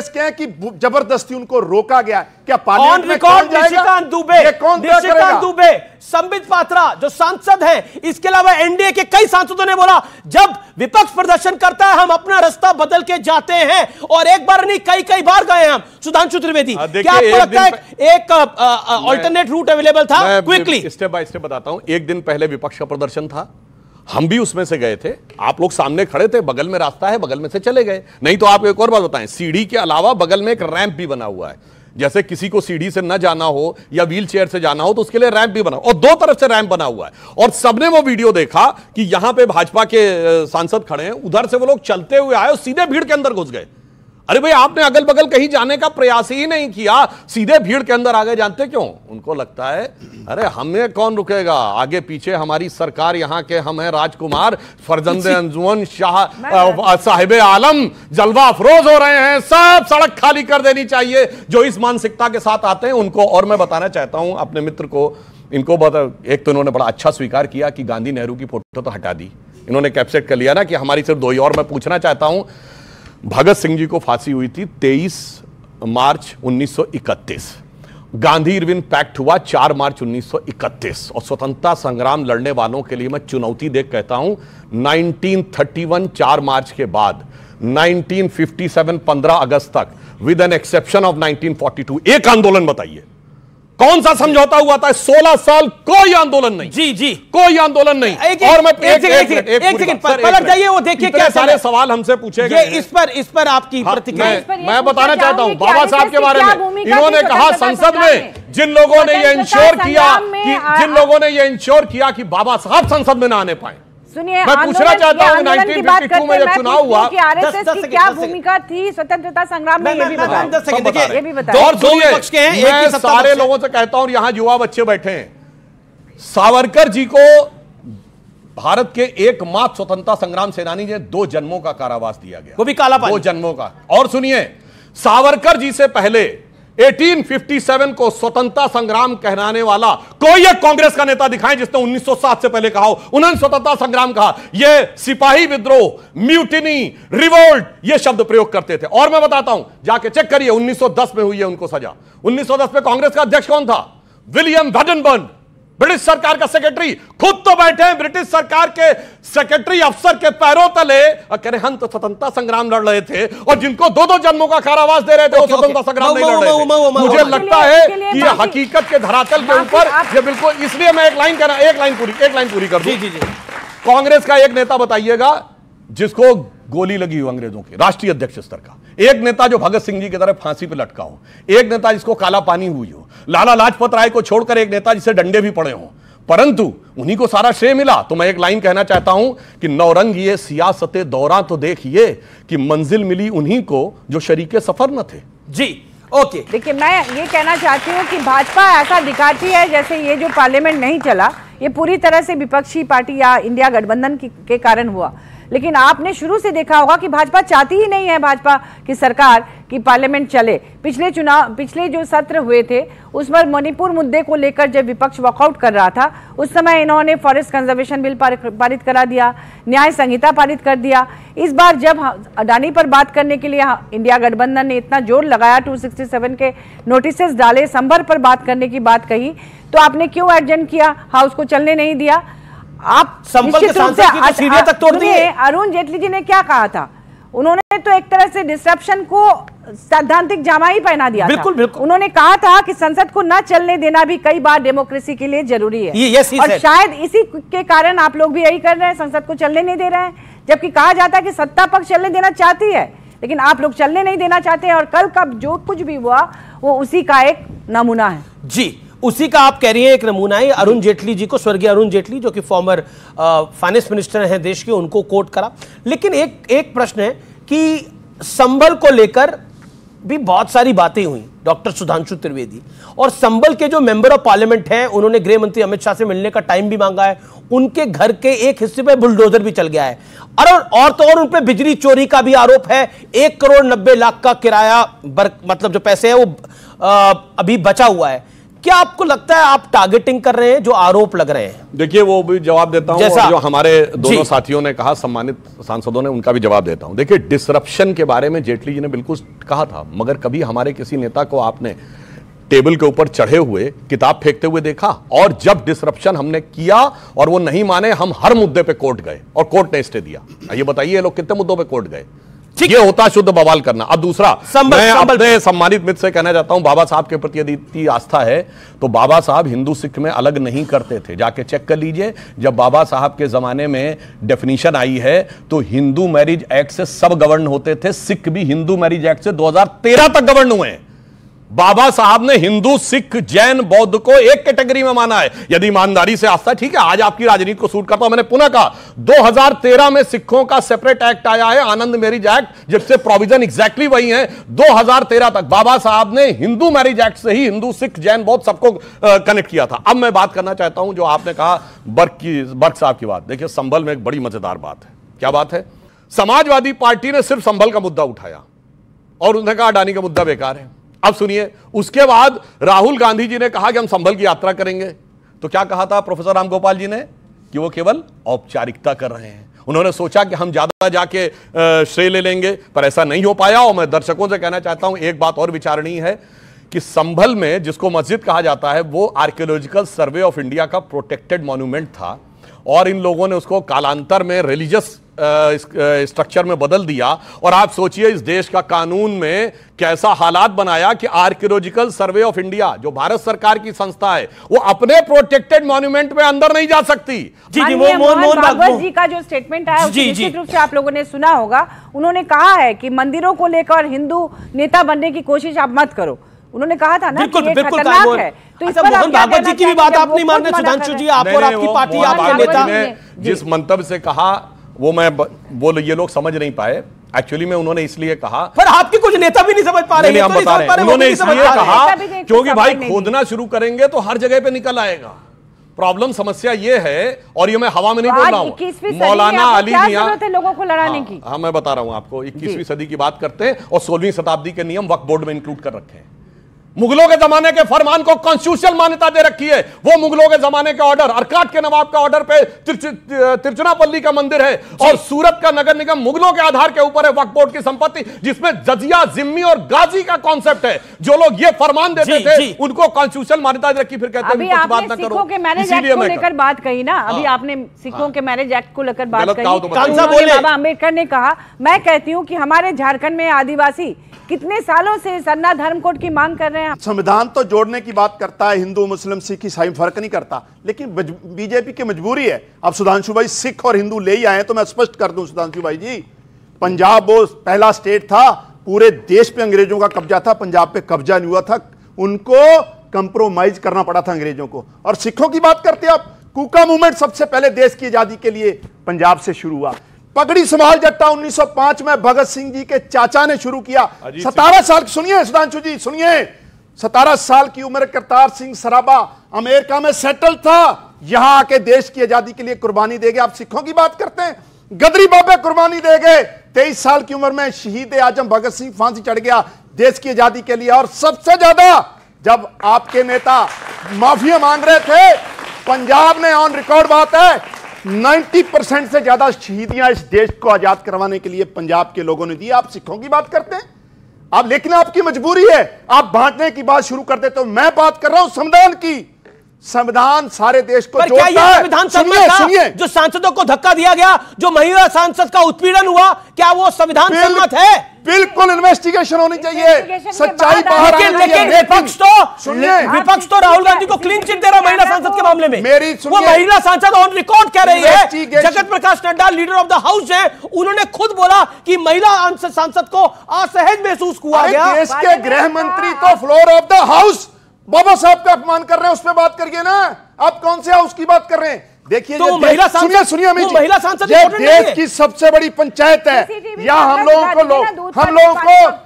के हैं कि जबरदस्ती उनको रोका गया है। क्या पार्लियामेंट में कौन जाएगा? निशिकांत दुबे, संबित पात्रा जो सांसद हैं, इसके अलावा एनडीए के कई सांसदों ने बोला जब विपक्ष प्रदर्शन करता है हम अपना रास्ता बदल के जाते हैं, और एक बार नहीं कई बार गए हम। सुधांशु त्रिवेदी, क्या आपको लगता है एक अल्टरनेट रूट अवेलेबल था? क्विकली स्टेप बाय स्टेप बताता हूं। एक दिन पहले विपक्ष का प्रदर्शन था, हम भी उसमें से गए थे, आप लोग सामने खड़े थे, बगल में रास्ता है, बगल में से चले गए। नहीं तो आपको एक और बात बताएं, सीढ़ी के अलावा बगल में एक रैंप भी बना हुआ है, जैसे किसी को सीढ़ी से न जाना हो या व्हील चेयर से जाना हो तो उसके लिए रैंप भी बना, और 2 तरफ से रैंप बना हुआ है। और सबने वो वीडियो देखा कि यहां पे भाजपा के सांसद खड़े हैं, उधर से वो लोग चलते हुए आए और सीधे भीड़ के अंदर घुस गए। अरे भाई, आपने अगल बगल कहीं जाने का प्रयास ही नहीं किया, सीधे भीड़ के अंदर आ गए। जानते क्यों? उनको लगता है अरे हमें कौन रुकेगा, आगे पीछे हमारी सरकार, यहाँ के हम हैं राजकुमार, फरजंदे अंजुमन शाह साहिबे आलम जलवा अफरोज हो रहे हैं, सब सड़क खाली कर देनी चाहिए। जो इस मानसिकता के साथ आते हैं उनको, और मैं बताना चाहता हूं अपने मित्र को, इनको एक तो इन्होंने बड़ा अच्छा स्वीकार किया कि गांधी नेहरू की फोटो तो हटा दी, इन्होंने कैप्चर कर लिया ना कि हमारी सिर्फ 2 ही। और मैं पूछना चाहता हूं, भगत सिंह जी को फांसी हुई थी 23 मार्च 1931, गांधी इरविन पैक्ट हुआ 4 मार्च 1931 और स्वतंत्रता संग्राम लड़ने वालों के लिए मैं चुनौती देख कहता हूं 1931 4 मार्च के बाद 1957 15 अगस्त तक विद एन एक्सेप्शन ऑफ 1942 एक आंदोलन बताइए कौन सा समझौता हुआ था? 16 साल कोई आंदोलन नहीं। जी कोई आंदोलन नहीं। और मैं एक सेकंड पलट जाइए, वो देखिए क्या सारे सवाल हमसे पूछे गए। इस पर आपकी प्रतिक्रिया मैं बताना चाहता हूं बाबा साहब के बारे में। इन्होंने कहा संसद में जिन लोगों ने ये इंश्योर किया कि बाबा साहब संसद में ना आने पाए। सुनिए, मैं पूछना चाहता हूं 1952 में जब चुनाव हुआ आरएसएस की क्या भूमिका थी स्वतंत्रता संग्राम में, ये भी बताइए। ये भी बताइए। और सुनिए, मैं सारे लोगों से कहता हूं, यहां युवा बच्चे बैठे हैं, सावरकर जी को भारत के एकमात्र स्वतंत्रता संग्राम सेनानी ने 2 जन्मों का कारावास दिया गया, वो भी काला पानी। 2 जन्मों का। और सुनिए, सावरकर जी से पहले 1857 को स्वतंत्रता संग्राम कहलाने वाला कोई एक कांग्रेस का नेता दिखाएं जिसने 1907 से पहले कहा हो उन्होंने स्वतंत्रता संग्राम कहा। यह सिपाही विद्रोह, म्यूटिनी, रिवोल्ट ये शब्द प्रयोग करते थे। और मैं बताता हूं, जाके चेक करिए, 1910 में हुई है उनको सजा। 1910 में कांग्रेस का अध्यक्ष कौन था? विलियम वैडनबर्न, ब्रिटिश सरकार का सेक्रेटरी। खुद तो बैठे हैं ब्रिटिश सरकार के सेक्रेटरी अफसर के पैरों तले और कह रहे हम तो स्वतंत्रता संग्राम लड़ रहे थे, और जिनको 2-2 जन्मों का कारावास दे रहे थे वो स्वतंत्रता संग्राम नहीं लड़ रहे थे। मुझे लगता है कि ये हकीकत के धरातल के ऊपर ये बिल्कुल, इसलिए मैं एक लाइन पूरी कर दूं। कांग्रेस का एक नेता बताइएगा जिसको गोली लगी हो अंग्रेजों की, राष्ट्रीय अध्यक्ष स्तर का। एक नेता जो भगत सिंह जी की तरह फांसी पे लटका हो, एक नेता जिसको काला पानी हुई हो, लाला लाजपत राय को छोड़कर एक नेता जिसे डंडे भी पड़े हों, परंतु उन्हीं को सारा श्रेय मिला। तो मैं एक लाइन कहना चाहता हूं कि नौरंग ये सियासते दौरां तो देखिए कि मंजिल मिली उन्हीं को जो शरीके सफर न थे। जी ओके, देखिए मैं ये कहना चाहती हूँ कि भाजपा ऐसा दिखाती है जैसे ये जो पार्लियामेंट नहीं चला ये पूरी तरह से विपक्षी पार्टी या इंडिया गठबंधन के कारण हुआ, लेकिन आपने शुरू से देखा होगा कि भाजपा चाहती ही नहीं है भाजपा की सरकार की पार्लियामेंट चले। पिछले जो सत्र हुए थे उसमें मणिपुर मुद्दे को लेकर जब विपक्ष वॉकआउट कर रहा था उस समय इन्होंने फॉरेस्ट कंजर्वेशन बिल पारित करा दिया, न्याय संहिता पारित कर दिया। इस बार जब अडानी पर बात करने के लिए इंडिया गठबंधन ने इतना जोर लगाया, 267 के नोटिसेस डाले, संभर पर बात करने की बात कही, तो आपने क्यों एडजर्न किया, हाउस को चलने नहीं दिया? आप निश्चित रूप से अरुण जेटली जी ने क्या कहा था, उन्होंने तो एक तरह से डिसरप्शन को सैद्धांतिक जामा ही पहना दिया था। बिल्कुल। उन्होंने कहा था कि संसद को न चलने देना भी कई बार डेमोक्रेसी के लिए जरूरी है, और शायद इसी के कारण आप लोग भी यही कर रहे हैं, संसद को चलने नहीं दे रहे हैं, जबकि कहा जाता है कि सत्ता पक्ष चलने देना चाहती है, लेकिन आप लोग चलने नहीं देना चाहते हैं। और कल का जो कुछ भी हुआ वो उसी का एक नमूना है। जी, उसी का आप कह रही हैं एक नमूना है। अरुण जेटली जी को, स्वर्गीय अरुण जेटली जो कि फॉर्मर फाइनेंस मिनिस्टर हैं देश के, उनको कोट करा। लेकिन एक प्रश्न है कि संभल को लेकर भी बहुत सारी बातें हुई, डॉक्टर सुधांशु त्रिवेदी और संभल के जो मेंबर ऑफ पार्लियामेंट हैं उन्होंने गृह मंत्री अमित शाह से मिलने का टाइम भी मांगा है, उनके घर के एक हिस्से पे बुलडोजर भी चल गया है, और तो और उन पे बिजली चोरी का भी आरोप है। 1 करोड़ 90 लाख का किराया मतलब जो पैसे है वो अभी बचा हुआ है। क्या आपको लगता है आप टारगेटिंग कर रहे हैं जो आरोप लग रहे हैं? देखिए वो भी जवाब देता हूं, और जो हमारे दोनों साथियों ने कहा, सम्मानित सांसदों ने, उनका भी जवाब देता हूं। देखिए डिसरप्शन के बारे में जेटली जी ने बिल्कुल कहा था, मगर कभी हमारे किसी नेता को आपने टेबल के ऊपर चढ़े हुए किताब फेंकते हुए देखा? और जब डिसरप्शन हमने किया और वो नहीं माने, हम हर मुद्दे पे कोर्ट गए और कोर्ट ने स्टे दिया। ये बताइए लोग कितने मुद्दों पे कोर्ट गए? ये होता शुद्ध बवाल करना। अब दूसरा, मैं अपने सम्मानित मित्र से कहना चाहता हूं, बाबा साहब के प्रति यदि इतनी आस्था है तो बाबा साहब हिंदू सिख में अलग नहीं करते थे, जाके चेक कर लीजिए। जब बाबा साहब के जमाने में डेफिनेशन आई है तो हिंदू मैरिज एक्ट से सब गवर्न होते थे, सिख भी हिंदू मैरिज एक्ट से 2013 तक गवर्न हुए हैं। बाबा साहब ने हिंदू सिख जैन बौद्ध को एक कैटेगरी में माना है। यदि ईमानदारी से आस्था, ठीक है, आज आपकी राजनीति को सूट करता हूं। मैंने पुनः कहा 2013 में सिखों का सेपरेट एक्ट आया है, आनंद मैरिज एक्ट, जिससे प्रोविजन एग्जैक्टली वही है। 2013 तक बाबा साहब ने हिंदू मैरिज एक्ट से ही हिंदू सिख जैन बौद्ध सबको कनेक्ट किया था। अब मैं बात करना चाहता हूं जो आपने कहा बर्क साहब की बात। देखिए संभल में एक बड़ी मजेदार बात है। क्या बात है? समाजवादी पार्टी ने सिर्फ संभल का मुद्दा उठाया और उन्होंने कहा अडानी का मुद्दा बेकार है। अब सुनिए, उसके बाद राहुल गांधी जी ने कहा कि हम संभल की यात्रा करेंगे, तो क्या कहा था प्रोफेसर राम गोपाल जी ने? कि वो केवल औपचारिकता कर रहे हैं। उन्होंने सोचा कि हम ज्यादा जाके श्रेय ले लेंगे, पर ऐसा नहीं हो पाया। और मैं दर्शकों से कहना चाहता हूं एक बात और विचारणीय है कि संभल में जिसको मस्जिद कहा जाता है वो आर्कियोलॉजिकल सर्वे ऑफ इंडिया का प्रोटेक्टेड मॉन्यूमेंट था और इन लोगों ने उसको कालांतर में रिलीजियस स्ट्रक्चर में बदल दिया। और आप सोचिए इस देश का कानून में कैसा हालात बनाया कि आर्कियोलॉजिकल सर्वे ऑफ इंडिया जो भारत सरकार की संस्था है वो अपने प्रोटेक्टेड मॉन्यूमेंट में अंदर नहीं जा सकती। जी मोहन भागवत जी का जो स्टेटमेंट आया उसे निश्चित रूप से आप लोगों ने सुना होगा। उन्होंने कहा है कि मंदिरों को लेकर हिंदू नेता बनने की कोशिश आप मत करो। उन्होंने कहा था ना कि ये खतरनाक है। तो इस पर मोहन भागवत जी की भी बात आप नहीं मान रहे? सुधांशु जी, आप और आपकी पार्टी, आपके नेता जिस मंतव्य से कहा वो ये लोग समझ नहीं पाए। एक्चुअली में उन्होंने इसलिए कहा, पर आपके कुछ नेता भी नहीं समझ पा रहे हैं। हम बता रहे हैं उन्होंने इसलिए कहा क्योंकि भाई खोदना शुरू करेंगे तो हर जगह पे निकल आएगा। प्रॉब्लम समस्या ये है, और ये मैं हवा में नहीं बोल रहा हूँ, मौलाना अली मियां लोगों को लड़ाने की। हाँ मैं बता रहा हूँ आपको, 21वीं सदी की बात करते हैं और 16वीं शताब्दी के नियम वक्फ बोर्ड में इंक्लूड कर रखे हैं। मुगलों के जमाने के फरमान को कॉन्स्टिट्यूशनल मान्यता दे रखी है। वो मुगलों के जमाने का ऑर्डर, अरकाट के नवाब का ऑर्डर पे तिरुचनापल्ली का मंदिर है और सूरत का नगर निगम मुगलों के आधार के ऊपर है वक्फ बोर्ड की संपत्ति, जिसमें जजिया, जिम्मी और गाजी का कॉन्सेप्ट है। जो लोग ये फरमान देते थे उनको कॉन्स्टिट्यूशनल मान्यता दे रखी, फिर कहते हैं कुछ बात ना करो। सिखों के मैरिज एक्ट को लेकर बात कही ना, अभी आपने सिखों के मैरिज एक्ट को लेकर बात कही। बाबा अम्बेडकर ने कहा, मैं कहती हूँ कि हमारे झारखंड में आदिवासी कितने सालों से सरना धर्म कोड की मांग कर रहे हैं। संविधान तो जोड़ने की बात करता है, हिंदू मुस्लिम सिख ईसाई फर्क नहीं करता, लेकिन बीजेपी की मजबूरी है। अब सुधांशु भाई सिख और हिंदू ले ही आए, तो मैं स्पष्ट कर दूं सुधांशु भाई जी, पंजाब वो पहला स्टेट था, पूरे देश पे अंग्रेजों का कब्जा था, पंजाब पे कब्जा नहीं हुआ था, उनको कंप्रोमाइज करना पड़ा था अंग्रेजों को। और सिखों की बात करते हैं आप, कूका मूवमेंट सबसे पहले देश की आजादी के लिए पंजाब से शुरू हुआ। पगड़ी संभाल जट्टा 1905 में भगत सिंह जी के चाचा ने शुरू किया। 17 साल, सुनिए सुधांशु जी सुनिए, 17 साल की उम्र करतार सिंह सराबा अमेरिका में सेटल था, यहां आके देश की आजादी के लिए कुर्बानी दे गए। आप सिखों की बात करते हैं, गदरी बाबे कुर्बानी दे गए। 23 साल की उम्र में शहीद आजम भगत सिंह फांसी चढ़ गया देश की आजादी के लिए। और सबसे ज्यादा जब आपके नेता माफिया मांग रहे थे, पंजाब ने ऑन रिकॉर्ड बात है 90% से ज्यादा शहीदियां इस देश को आजाद करवाने के लिए पंजाब के लोगों ने दी। आप सिखों की बात करते हैं आप, लेकिन आपकी मजबूरी है, आप बांटने की बात शुरू कर देते हो। मैं बात कर रहा हूं संविधान की। संविधान सारे देश को जोड़ता है। संविधान सुनिए, जो सांसदों को धक्का दिया गया, जो महिला सांसद का उत्पीड़न हुआ, क्या वो संविधान सम्मत है? बिल्कुल इन्वेस्टिगेशन होनी चाहिए, सच्चाई बाहर आनी चाहिए। लेकिन विपक्ष तो राहुल गांधी को क्लीन चिट दे रहा महिला सांसद के मामले में। वो महिला सांसद ऑन रिकॉर्ड कह रही है, Jagat Prakash Nadda leader of the house है, उन्होंने खुद बोला कि महिला सांसद को असहज महसूस हुआ गया। देश के गृह मंत्री तो फ्लोर ऑफ द हाउस बाबा साहब का अपमान कर रहे हैं, उस पर बात करिए ना। आप कौन से हाउस की बात कर रहे हैं? देखिए तो महिला सांसद, सुनिए महिला सांसद ये देश की सबसे बड़ी पंचायत है। यहाँ हम लोगों को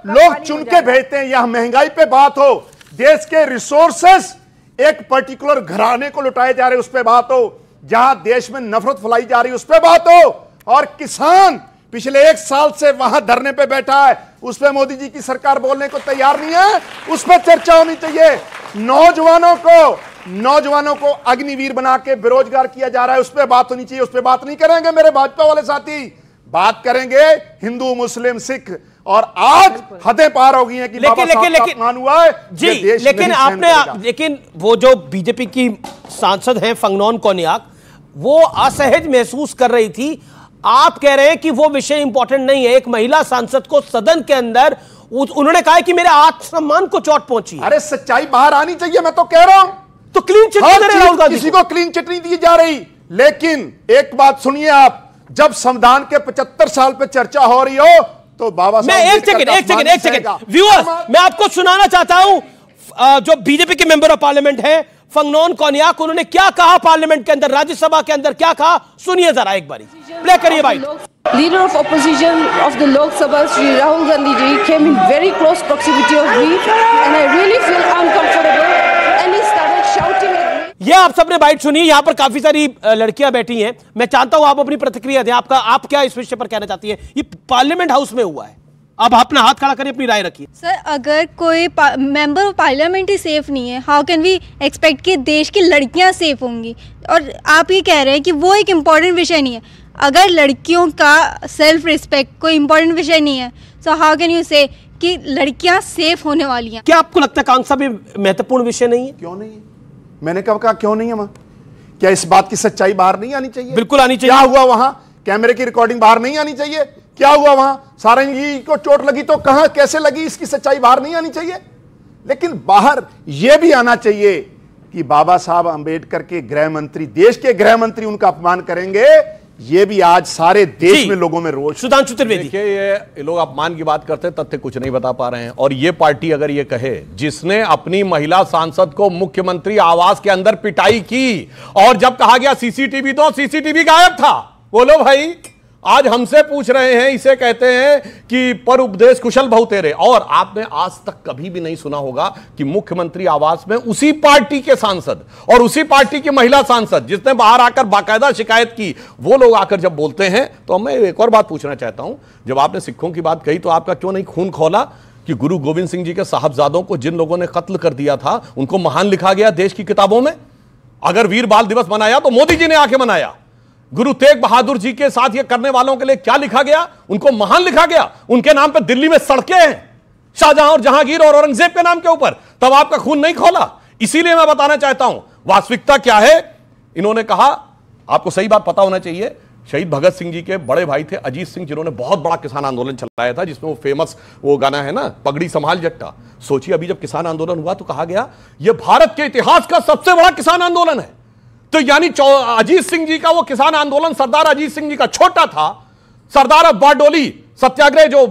लोग चुन के भेजते हैं। यहाँ महंगाई पे बात हो, देश के रिसोर्सेस एक पर्टिकुलर घराने को लुटाए जा रहे उस पर बात हो, जहां देश में नफरत फैलाई जा रही उस पर बात हो, और किसान पिछले 1 साल से वहां धरने पे बैठा है, उस पर मोदी जी की सरकार बोलने को तैयार नहीं है, उस पर चर्चा होनी चाहिए। नौजवानों को अग्निवीर बना के बेरोजगार किया जा रहा है, उस पर बात होनी चाहिए। उस पर बात नहीं करेंगे मेरे भाजपा वाले साथी, बात करेंगे हिंदू मुस्लिम सिख। और आज हदें पार हो गई हैं कि बाबा साहब का अपमान हुआ है जी। लेकिन वो जो बीजेपी की सांसद हैं फंगनॉन कोन्याक, वो असहज महसूस कर रही थी। आप कह रहे हैं कि वो विषय इंपॉर्टेंट नहीं है। एक महिला सांसद को सदन के अंदर उन्होंने कहा कि मेरे आत्मसम्मान को चोट पहुंची। अरे सच्चाई बाहर आनी चाहिए, मैं तो कह रहा हूं। तो क्लीन चिट राहुल गांधी, किसी को क्लीन चिट नहीं दी जा रही। लेकिन एक बात सुनिए आप, जब संविधान के 75 साल पे चर्चा हो रही हो तो बाबा साहब, मैं एक सेकंड व्यूअर्स, मैं आपको सुनाना चाहता हूं जो बीजेपी के मेंबर ऑफ पार्लियामेंट हैं फंगनॉन कोन्याक, उन्होंने क्या कहा पार्लियामेंट के अंदर, राज्यसभा के अंदर क्या कहा, सुनिए जरा एक बारी, प्ले करिए भाई। Leader of opposition of the Lok Sabha, Shri Rahul Gandhi ji, came in very close proximity of me, and I really feel uncomfortable. And he started shouting at me. ये आप सबने बाइट सुनी, यहाँ पर काफी सारी लड़कियां बैठी हैं। मैं चाहता हूं आप अपनी प्रतिक्रिया दें, आप क्या इस विषय पर कहना चाहती हैं? ये पार्लियामेंट हाउस में हुआ है, अब अपना हाथ खड़ा करिए, अपनी राय रखिए। सर, अगर कोई member of parliament he safe नहीं है, हाउ कैन वी एक्सपेक्ट कि देश की लड़कियां सेफ होंगी? और आप ये कह रहे हैं कि वो एक इम्पॉर्टेंट विषय नहीं है। अगर लड़कियों का सेल्फ रिस्पेक्ट कोई इम्पॉर्टेंट विषय नहीं है, सो हाउ कैन यू से कि लड़कियां सेफ होने वाली हैं। क्या आपको लगता है कांग्रेस भी महत्वपूर्ण विषय नहीं है? क्यों नहीं है? मैंने कब कहा क्यों नहीं है? वहां क्या इस बात की सच्चाई बाहर नहीं आनी चाहिए? बिल्कुल आनी चाहिए। क्या हुआ वहां? कैमरे की रिकॉर्डिंग बाहर नहीं आनी चाहिए? क्या हुआ वहां? सारंगी को चोट लगी तो कहां कैसे लगी, इसकी सच्चाई बाहर नहीं आनी चाहिए? लेकिन बाहर यह भी आना चाहिए कि बाबा साहब अंबेडकर के गृह मंत्री, देश के गृह मंत्री उनका अपमान करेंगे, ये भी आज सारे देश में लोगों में रोष। सुधांशु त्रिवेदी, देखिए ये लोग अपमान की बात करते हैं, तथ्य कुछ नहीं बता पा रहे हैं। और ये पार्टी अगर ये कहे जिसने अपनी महिला सांसद को मुख्यमंत्री आवास के अंदर पिटाई की और जब कहा गया सीसीटीवी दो, सीसीटीवी गायब था। बोलो भाई, आज हमसे पूछ रहे हैं, इसे कहते हैं कि पर उपदेश कुशल बहु तेरे। और आपने आज तक कभी भी नहीं सुना होगा कि मुख्यमंत्री आवास में उसी पार्टी के सांसद और उसी पार्टी की महिला सांसद जिसने बाहर आकर बाकायदा शिकायत की, वो लोग आकर जब बोलते हैं। तो मैं एक और बात पूछना चाहता हूं, जब आपने सिखों की बात कही तो आपका क्यों नहीं खून खौला कि गुरु गोविंद सिंह जी के साहबजादों को जिन लोगों ने कत्ल कर दिया था उनको महान लिखा गया देश की किताबों में? अगर वीर बाल दिवस मनाया तो मोदी जी ने आके मनाया। गुरु तेग बहादुर जी के साथ ये करने वालों के लिए क्या लिखा गया? उनको महान लिखा गया। उनके नाम पे दिल्ली में सड़कें हैं, शाहजहां और जहांगीर और औरंगजेब के नाम के ऊपर। तब आपका खून नहीं खोला। इसीलिए मैं बताना चाहता हूं वास्तविकता क्या है। इन्होंने कहा, आपको सही बात पता होना चाहिए, शहीद भगत सिंह जी के बड़े भाई थे अजीत सिंह, जिन्होंने बहुत बड़ा किसान आंदोलन चलाया था, जिसमें वो फेमस वो गाना है ना, पगड़ी संभाल जट्टा। सोचिए अभी जब किसान आंदोलन हुआ तो कहा गया यह भारत के इतिहास का सबसे बड़ा किसान आंदोलन है। तो यानी अजीत सिंह जी का वो किसान आंदोलन सरदार अजीत सिंह जी का छोटा था। सरदार ऑफ बारडोली सत्याग्रह जो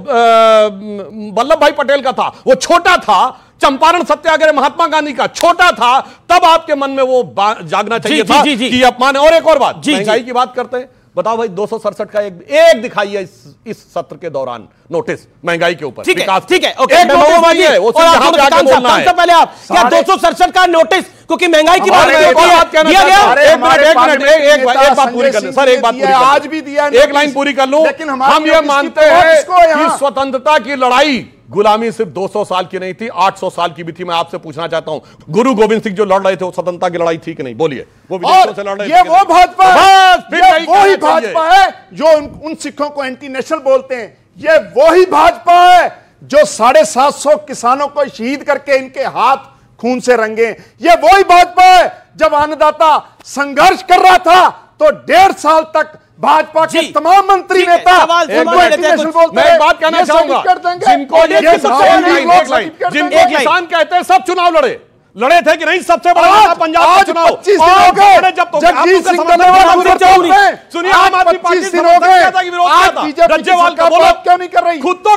वल्लभ भाई पटेल का था वो छोटा था। चंपारण सत्याग्रह महात्मा गांधी का छोटा था। तब आपके मन में वो जागना चाहिए था कि अपमान। और एक और बात, महंगाई की बात करते हैं, बताओ भाई 267 का एक दिखाइए इस सत्र के दौरान नोटिस महंगाई के ऊपर। ठीक है, ठीक है, ओके। एक नोटिस है वो जहां पे आके बोलना है। पहले आप क्या 267 का नोटिस, क्योंकि महंगाई की बात एक बात पूरी कर ले सर, एक बात पूरी आज भी दिया, एक लाइन पूरी कर लूं। हम ये मानते हैं कि स्वतंत्रता की लड़ाई गुलामी सिर्फ 200 साल की नहीं थी, 800 साल की भी थी। मैं आपसे पूछना चाहता हूं, गुरु गोविंद सिंह जो लड़ रहे थे वो स्वतंत्रता की लड़ाई थी कि नहीं? बोलिए। वो विदेशों से लड़ रहे थे। ये वो भाजपा है, वही भाजपा है जो उन सिखों को एंटी नेशनल बोलते हैं। ये वही भाजपा है जो 750 किसानों को शहीद करके इनके हाथ खून से रंगे। ये वही भाजपा है जब अन्नदाता संघर्ष कर रहा था तो 1.5 साल तक भाजपा के तमाम मंत्री नेता मैं एक बात कहना चाहूंगा, जिनको किसान कहते हैं सब चुनाव लड़े थे कि नहीं? सबसे बड़ा पंजाब का चुनाव सुनिए, आम आदमी पार्टी क्यों नहीं कर रही? खुद तो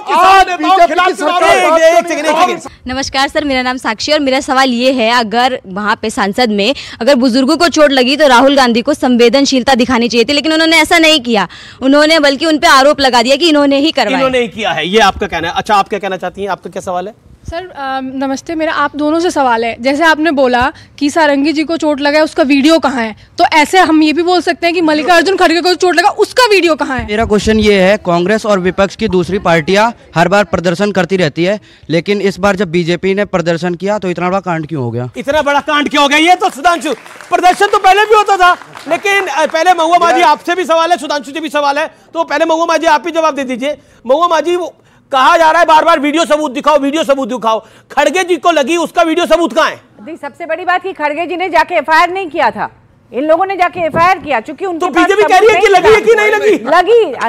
नमस्कार सर, मेरा नाम साक्षी और मेरा सवाल ये है, अगर वहाँ पे सांसद में अगर बुजुर्गों को चोट लगी तो राहुल गांधी को संवेदनशीलता दिखानी चाहिए थी, लेकिन उन्होंने ऐसा नहीं किया। उन्होंने बल्कि उन पे आरोप लगा दिया कि इन्होंने ही करवाया। इन्होंने ही किया है, ये आपका कहना है। अच्छा, आप क्या कहना चाहती हैं? आपका क्या सवाल है? सर नमस्ते, मेरा आप दोनों से सवाल है। जैसे आपने बोला कि सारंगी जी को चोट लगा है, उसका वीडियो कहाँ है, तो ऐसे हम ये भी बोल सकते हैं कि मल्लिकार्जुन खड़गे को चोट लगा, उसका वीडियो कहाँ है? मेरा क्वेश्चन ये है, कांग्रेस और विपक्ष की दूसरी पार्टियां हर बार प्रदर्शन करती रहती है, लेकिन इस बार जब बीजेपी ने प्रदर्शन किया तो इतना बड़ा कांड क्यों हो गया? इतना बड़ा कांड क्यों हो गया? ये तो सुधांशु, प्रदर्शन तो पहले भी होता था, लेकिन पहले महुआ मांझी आपसे भी सवाल है, सुधांशु जी भी सवाल है, तो पहले महुआ मांझी आप ही जवाब दे दीजिए। महुआ मांझी, कहा जा रहा है बार बार वीडियो सबूत दिखाओ, वीडियो सबूत दिखाओ। खड़गे जी को लगी, उसका वीडियो सबूत कहाँ है? सबसे बड़ी बात कि खड़गे जी ने जाके एफआईआर नहीं किया था, इन लोगों ने जाके एफआईआर किया, क्योंकि उनके तो बीजेपी कह रही है कि लगी है कि नहीं लगी?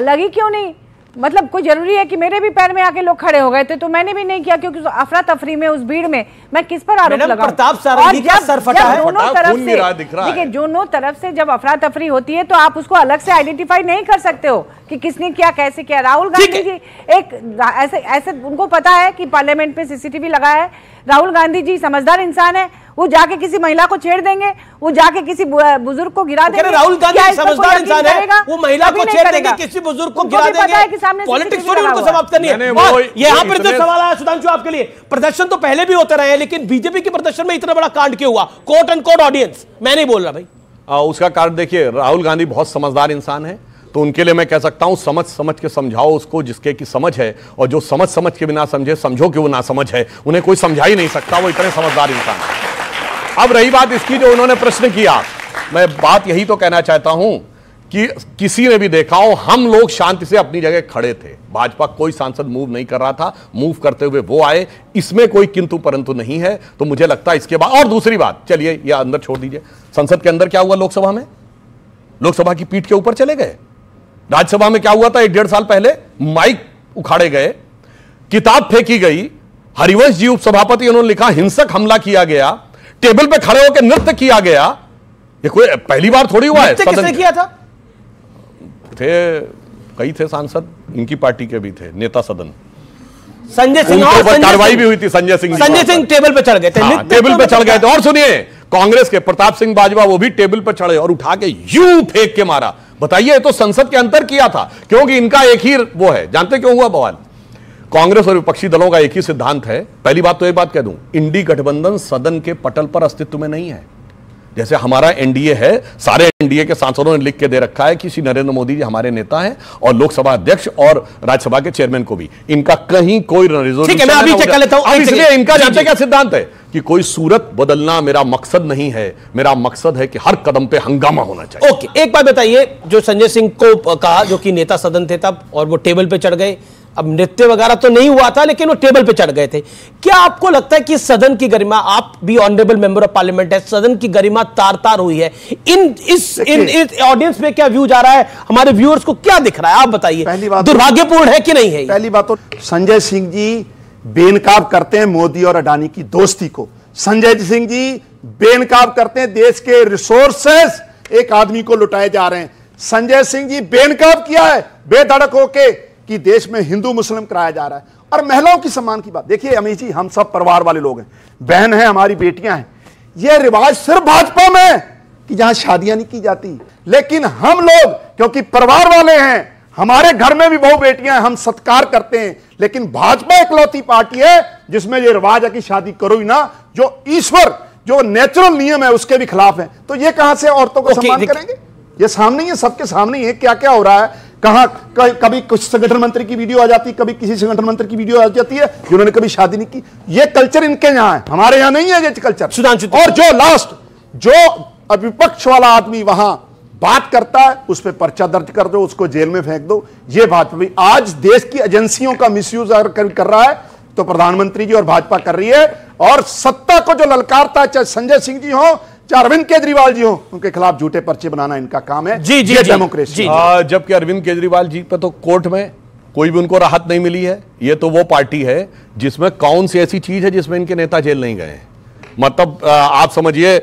लगी क्यों नहीं? मतलब कोई जरूरी है कि मेरे भी पैर में आके लोग खड़े हो गए थे तो मैंने भी नहीं किया, क्योंकि अफरा तफरी में उस भीड़ में मैं किस पर आरोप लगाऊं? प्रताप सारंगी का सर फटा है, दोनों तरफ से देखिए, दोनों तरफ से जब अफरा तफरी होती है तो आप उसको अलग से आइडेंटिफाई नहीं कर सकते हो कि किसने क्या कैसे किया। राहुल गांधी जी एक ऐसे उनको पता है कि पार्लियामेंट में सीसीटीवी लगा है। राहुल गांधी जी समझदार इंसान है, वो जाके किसी महिला को छेड़ देंगे, वो जाके किसी बुजुर्ग को गिरा देंगे। राहुल गांधी समझदार इंसान है, वो महिला को छेड़ देंगे, किसी बुजुर्ग को गिरा देंगे। पॉलिटिक्स थोड़ी उनको समाप्त करनी है। यहाँ पर जो सवाल आया सुधांशु आपके लिए, प्रदर्शन तो पहले भी होते रहे, लेकिन बीजेपी के प्रदर्शन में इतना बड़ा कांड क्यों हुआ? कोर्ट एंड कोर्ट ऑडियंस, मैं नहीं बोल रहा भाई। उसका कारण देखिए, राहुल गांधी बहुत समझदार इंसान है, तो उनके लिए मैं कह सकता हूं समझ समझ के समझाओ उसको जिसके की समझ है, और जो समझ समझ के बिना समझे समझो कि वो ना समझ है, उन्हें कोई समझा ही नहीं सकता, वो इतने समझदार इंसान है। अब रही बात इसकी जो उन्होंने प्रश्न किया, मैं बात यही तो कहना चाहता हूं कि किसी ने भी देखा हो, हम लोग शांति से अपनी जगह खड़े थे, भाजपा कोई सांसद मूव नहीं कर रहा था, मूव करते हुए वो आए, इसमें कोई किंतु परंतु नहीं है। तो मुझे लगता है इसके बाद, और दूसरी बात, चलिए ये अंदर छोड़ दीजिए, संसद के अंदर क्या हुआ लोकसभा में, लोकसभा की पीठ के ऊपर चले गए। राज्यसभा में क्या हुआ था 1-1.5 साल पहले, माइक उखाड़े गए, किताब फेंकी गई, हरिवंश जी उपसभापति उन्होंने लिखा हिंसक हमला किया गया, टेबल पे खड़े होकर नृत्य किया गया। ये कोई पहली बार थोड़ी हुआ है। किसने किया था? थे कई थे सांसद, इनकी पार्टी के भी थे, नेता सदन संजय सिंह, कार्रवाई भी हुई थी। संजय सिंह टेबल पे चढ़ गए थे, टेबल पे चढ़ गए थे। और सुनिए, कांग्रेस के प्रताप सिंह बाजवा वो भी टेबल पे चढ़े और उठा के यूं फेंक के मारा। बताइए, तो संसद के अंदर किया था, क्योंकि इनका एक ही वो है। जानते क्यों हुआ बवाल? कांग्रेस और विपक्षी दलों का एक ही सिद्धांत है। पहली बात तो एक बात कह दूं, इंडी गठबंधन सदन के पटल पर अस्तित्व में नहीं है। जैसे हमारा एनडीए है, सारे एनडीए के सांसदों ने लिख के दे रखा है कि श्री नरेंद्र मोदी जी हमारे नेता हैं, और लोकसभा अध्यक्ष और राज्यसभा के चेयरमैन को भी। इनका कहीं कोई रिजोल्यूशन नहीं है। इसलिए इनका जानते क्या सिद्धांत है कि कोई सूरत बदलना मेरा मकसद नहीं है, मेरा मकसद है कि हर कदम पे हंगामा होना चाहिए। ओके, एक बात बताइए, जो संजय सिंह को कहा, जो कि नेता सदन थे तब, और वो टेबल पे चढ़ गए, अब नृत्य वगैरह तो नहीं हुआ था लेकिन वो टेबल पे चढ़ गए थे, क्या आपको लगता है कि सदन की गरिमा, आप भी ऑनरेबल मेंबर ऑफ पार्लियामेंट है, सदन की गरिमा तार-तार हुई है? इस ऑडियंस में क्या व्यू जा रहा है, हमारे व्यूअर्स को क्या दिख रहा है, आप बताइए, दुर्भाग्यपूर्ण है कि नहीं है? पहली बात तो संजय सिंह जी बेनकाब करते हैं मोदी और अडानी की दोस्ती को। संजय सिंह जी बेनकाब करते हैं देश के रिसोर्सेस एक आदमी को लुटाए जा रहे हैं। संजय सिंह जी बेनकाब किया है बेधड़क होके कि देश में हिंदू मुस्लिम कराया जा रहा है। और महिलाओं की सम्मान की बात देखिए अमित जी, हम सब परिवार वाले लोग हैं, बहन है, हमारी बेटियां हैं। यह रिवाज सिर्फ भाजपा में है कि जहां शादियां नहीं की जाती, लेकिन हम लोग क्योंकि परिवार वाले हैं, हमारे घर में भी बहु बेटियां हैं, हम सत्कार करते हैं। लेकिन भाजपा इकलौती पार्टी है जिसमें यह रिवाज है कि शादी करो ही ना, जो ईश्वर जो नेचुरल नियम है उसके भी खिलाफ है। तो ये कहां से औरतों को सम्मान करेंगे? ये सामने ही है, सबके सामने ही है क्या क्या हो रहा है। कहां कभी कुछ संगठन मंत्री की वीडियो आ जाती है, कभी किसी संगठन मंत्री की वीडियो आ जाती है जिन्होंने कभी शादी नहीं की। ये कल्चर इनके यहां है, हमारे यहां नहीं है ये कल्चर। और जो लास्ट जो विपक्ष वाला आदमी वहां बात करता है उस पर पर्चा दर्ज कर दो, उसको जेल में फेंक दो। ये भाजपा आज देश की एजेंसियों का मिसयूज अगर कर रहा है तो प्रधानमंत्री जी और भाजपा कर रही है। और सत्ता को जो ललकारता है, चाहे संजय सिंह जी हो चाहे अरविंद केजरीवाल जी हो, उनके खिलाफ झूठे पर्चे बनाना इनका काम है। जी जी, डेमोक्रेसी। जबकि अरविंद केजरीवाल जी पे तो कोर्ट में कोई भी उनको राहत नहीं मिली है। ये तो वो पार्टी है जिसमें कौन सी ऐसी चीज है जिसमें इनके नेता जेल नहीं गए हैं। मतलब आप समझिए,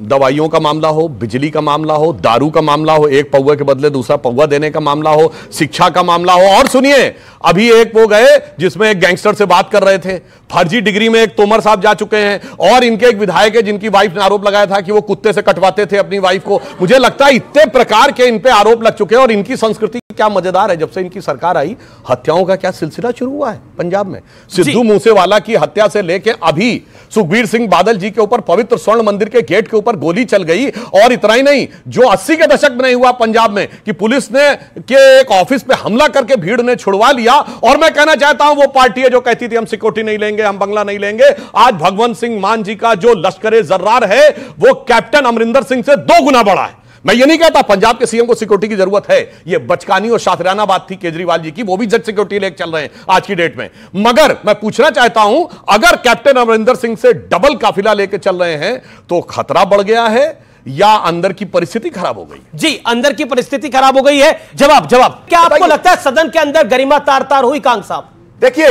दवाइयों का मामला हो, बिजली का मामला हो, दारू का मामला हो, एक पौवा के बदले दूसरा पौवा देने का मामला हो, शिक्षा का मामला हो। और सुनिए, अभी एक वो गए जिसमें एक गैंगस्टर से बात कर रहे थे, फर्जी डिग्री में एक तोमर साहब जा चुके हैं, और इनके एक विधायक है जिनकी वाइफ ने आरोप लगाया था कि वो कुत्ते से कटवाते थे अपनी वाइफ को। मुझे लगता है इतने प्रकार के इन पे आरोप लग चुके हैं। और इनकी संस्कृति क्या मजेदार है, जब से इनकी सरकार आई, हत्याओं का क्या सिलसिला शुरू हुआ है पंजाब में। सिद्धू मूसेवाला की हत्या से लेके अभी सुखबीर सिंह बादल जी के ऊपर पवित्र स्वर्ण मंदिर के गेट के ऊपर गोली चल गई। और इतना ही नहीं, जो 80 के दशक में नहीं हुआ पंजाब में कि पुलिस ने के एक ऑफिस पे हमला करके भीड़ ने छुड़वा लिया। और मैं कहना चाहता हूं, वो पार्टी है जो कहती थी हम सिक्योरिटी नहीं लेंगे, हम बंगला नहीं लेंगे, आज भगवंत सिंह मान जी का जो लश्कर जर्रार है वो कैप्टन अमरिंदर सिंह से 2 गुना बड़ा है। मैं ये नहीं कहता पंजाब के सीएम को सिक्योरिटी की जरूरत है, ये बचकानी और शातिराना बात थी केजरीवाल जी की, वो भी जज सिक्योरिटी लेकर चल रहे हैं आज की डेट में। मगर मैं पूछना चाहता हूं, अगर कैप्टन अमरिंदर सिंह से डबल काफिला लेकर चल रहे हैं तो खतरा बढ़ गया है या अंदर की परिस्थिति खराब हो गई? जी, अंदर की परिस्थिति खराब हो गई है। जवाब क्या आपको लगता है सदन के अंदर गरिमा तार-तार हुई कांग साहब? देखिए,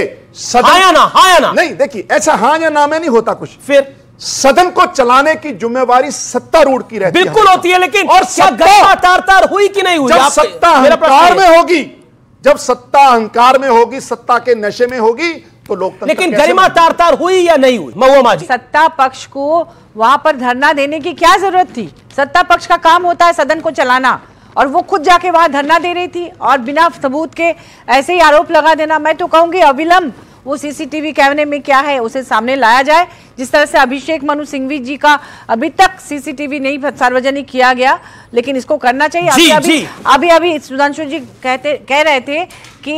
हाँ या ना? नहीं, देखिए ऐसा हाँ या ना में नहीं होता कुछ। फिर सदन को चलाने की जिम्मेवारी सत्तारूढ़ की रहती है। बिल्कुल होती है, लेकिन और गरिमा तार-तार हुई कि नहीं हुई? जब सत्ता अहंकार में होगी, जब सत्ता अहंकार में होगी, सत्ता के नशे में होगी तो लोकतंत्र। लेकिन गरिमा तार-तार हुई या नहीं हुई? महुआ माजी, सत्ता पक्ष को वहां पर धरना देने की क्या जरूरत थी? सत्ता पक्ष का काम होता है सदन को चलाना, और वो खुद जाके वहां धरना दे रही थी और बिना सबूत के ऐसे ही आरोप लगा देना। मैं तो कहूंगी अविलंब वो सीसीटीवी कैमरे में क्या है उसे सामने लाया जाए। जिस तरह से अभिषेक मनु सिंघवी जी का अभी तक सीसीटीवी नहीं सार्वजनिक किया गया, लेकिन इसको करना चाहिए। अभी सुधांशु जी कह रहे थे कि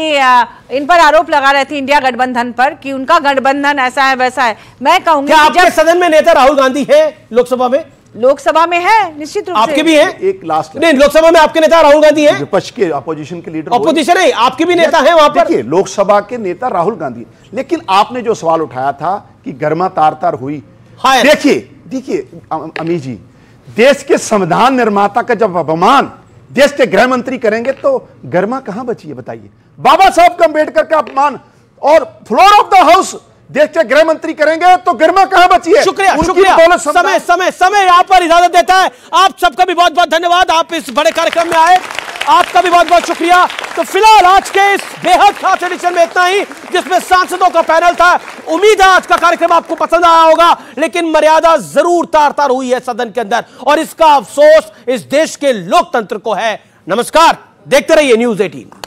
इन पर आरोप लगा रहे थे इंडिया गठबंधन पर कि उनका गठबंधन ऐसा है वैसा है। मैं कहूंगी आपके सदन में नेता राहुल गांधी है लोकसभा में? लोकसभा में है निश्चित रूप से। आपके भी हैं? एक लास्ट नहीं, लोकसभा में आपके नेता राहुल गांधी हैं, विपक्ष के अपोजिशन के लीडर। अपोजिशन नहीं, आपके भी नेता हैं वहां पर। देखिए, लोकसभा के नेता राहुल गांधी, लेकिन आपने जो सवाल उठाया था कि गर्मा तार हुई, देखिए अमी जी, देश के संविधान निर्माता का जब अपमान देश के गृह मंत्री करेंगे तो गर्मा कहां बची है बताइए। बाबा साहब अम्बेडकर का अपमान और फ्लोर ऑफ द हाउस देश के गृह मंत्री करेंगे तो गर्मा कहां बची है। शुक्रिया, शुक्रिया। समय यहां पर इजाजत देता है। आप सबका भी बहुत बहुत धन्यवाद, आप इस बड़े कार्यक्रम में आए, आपका भी बहुत बहुत शुक्रिया। तो फिलहाल आज के इस बेहद खास एडिशन में इतना ही, जिसमें सांसदों का पैनल था। उम्मीद है आज का कार्यक्रम आपको पसंद आया होगा, लेकिन मर्यादा जरूर तार हुई है सदन के अंदर, और इसका अफसोस इस देश के लोकतंत्र को है। नमस्कार, देखते रहिए News 18।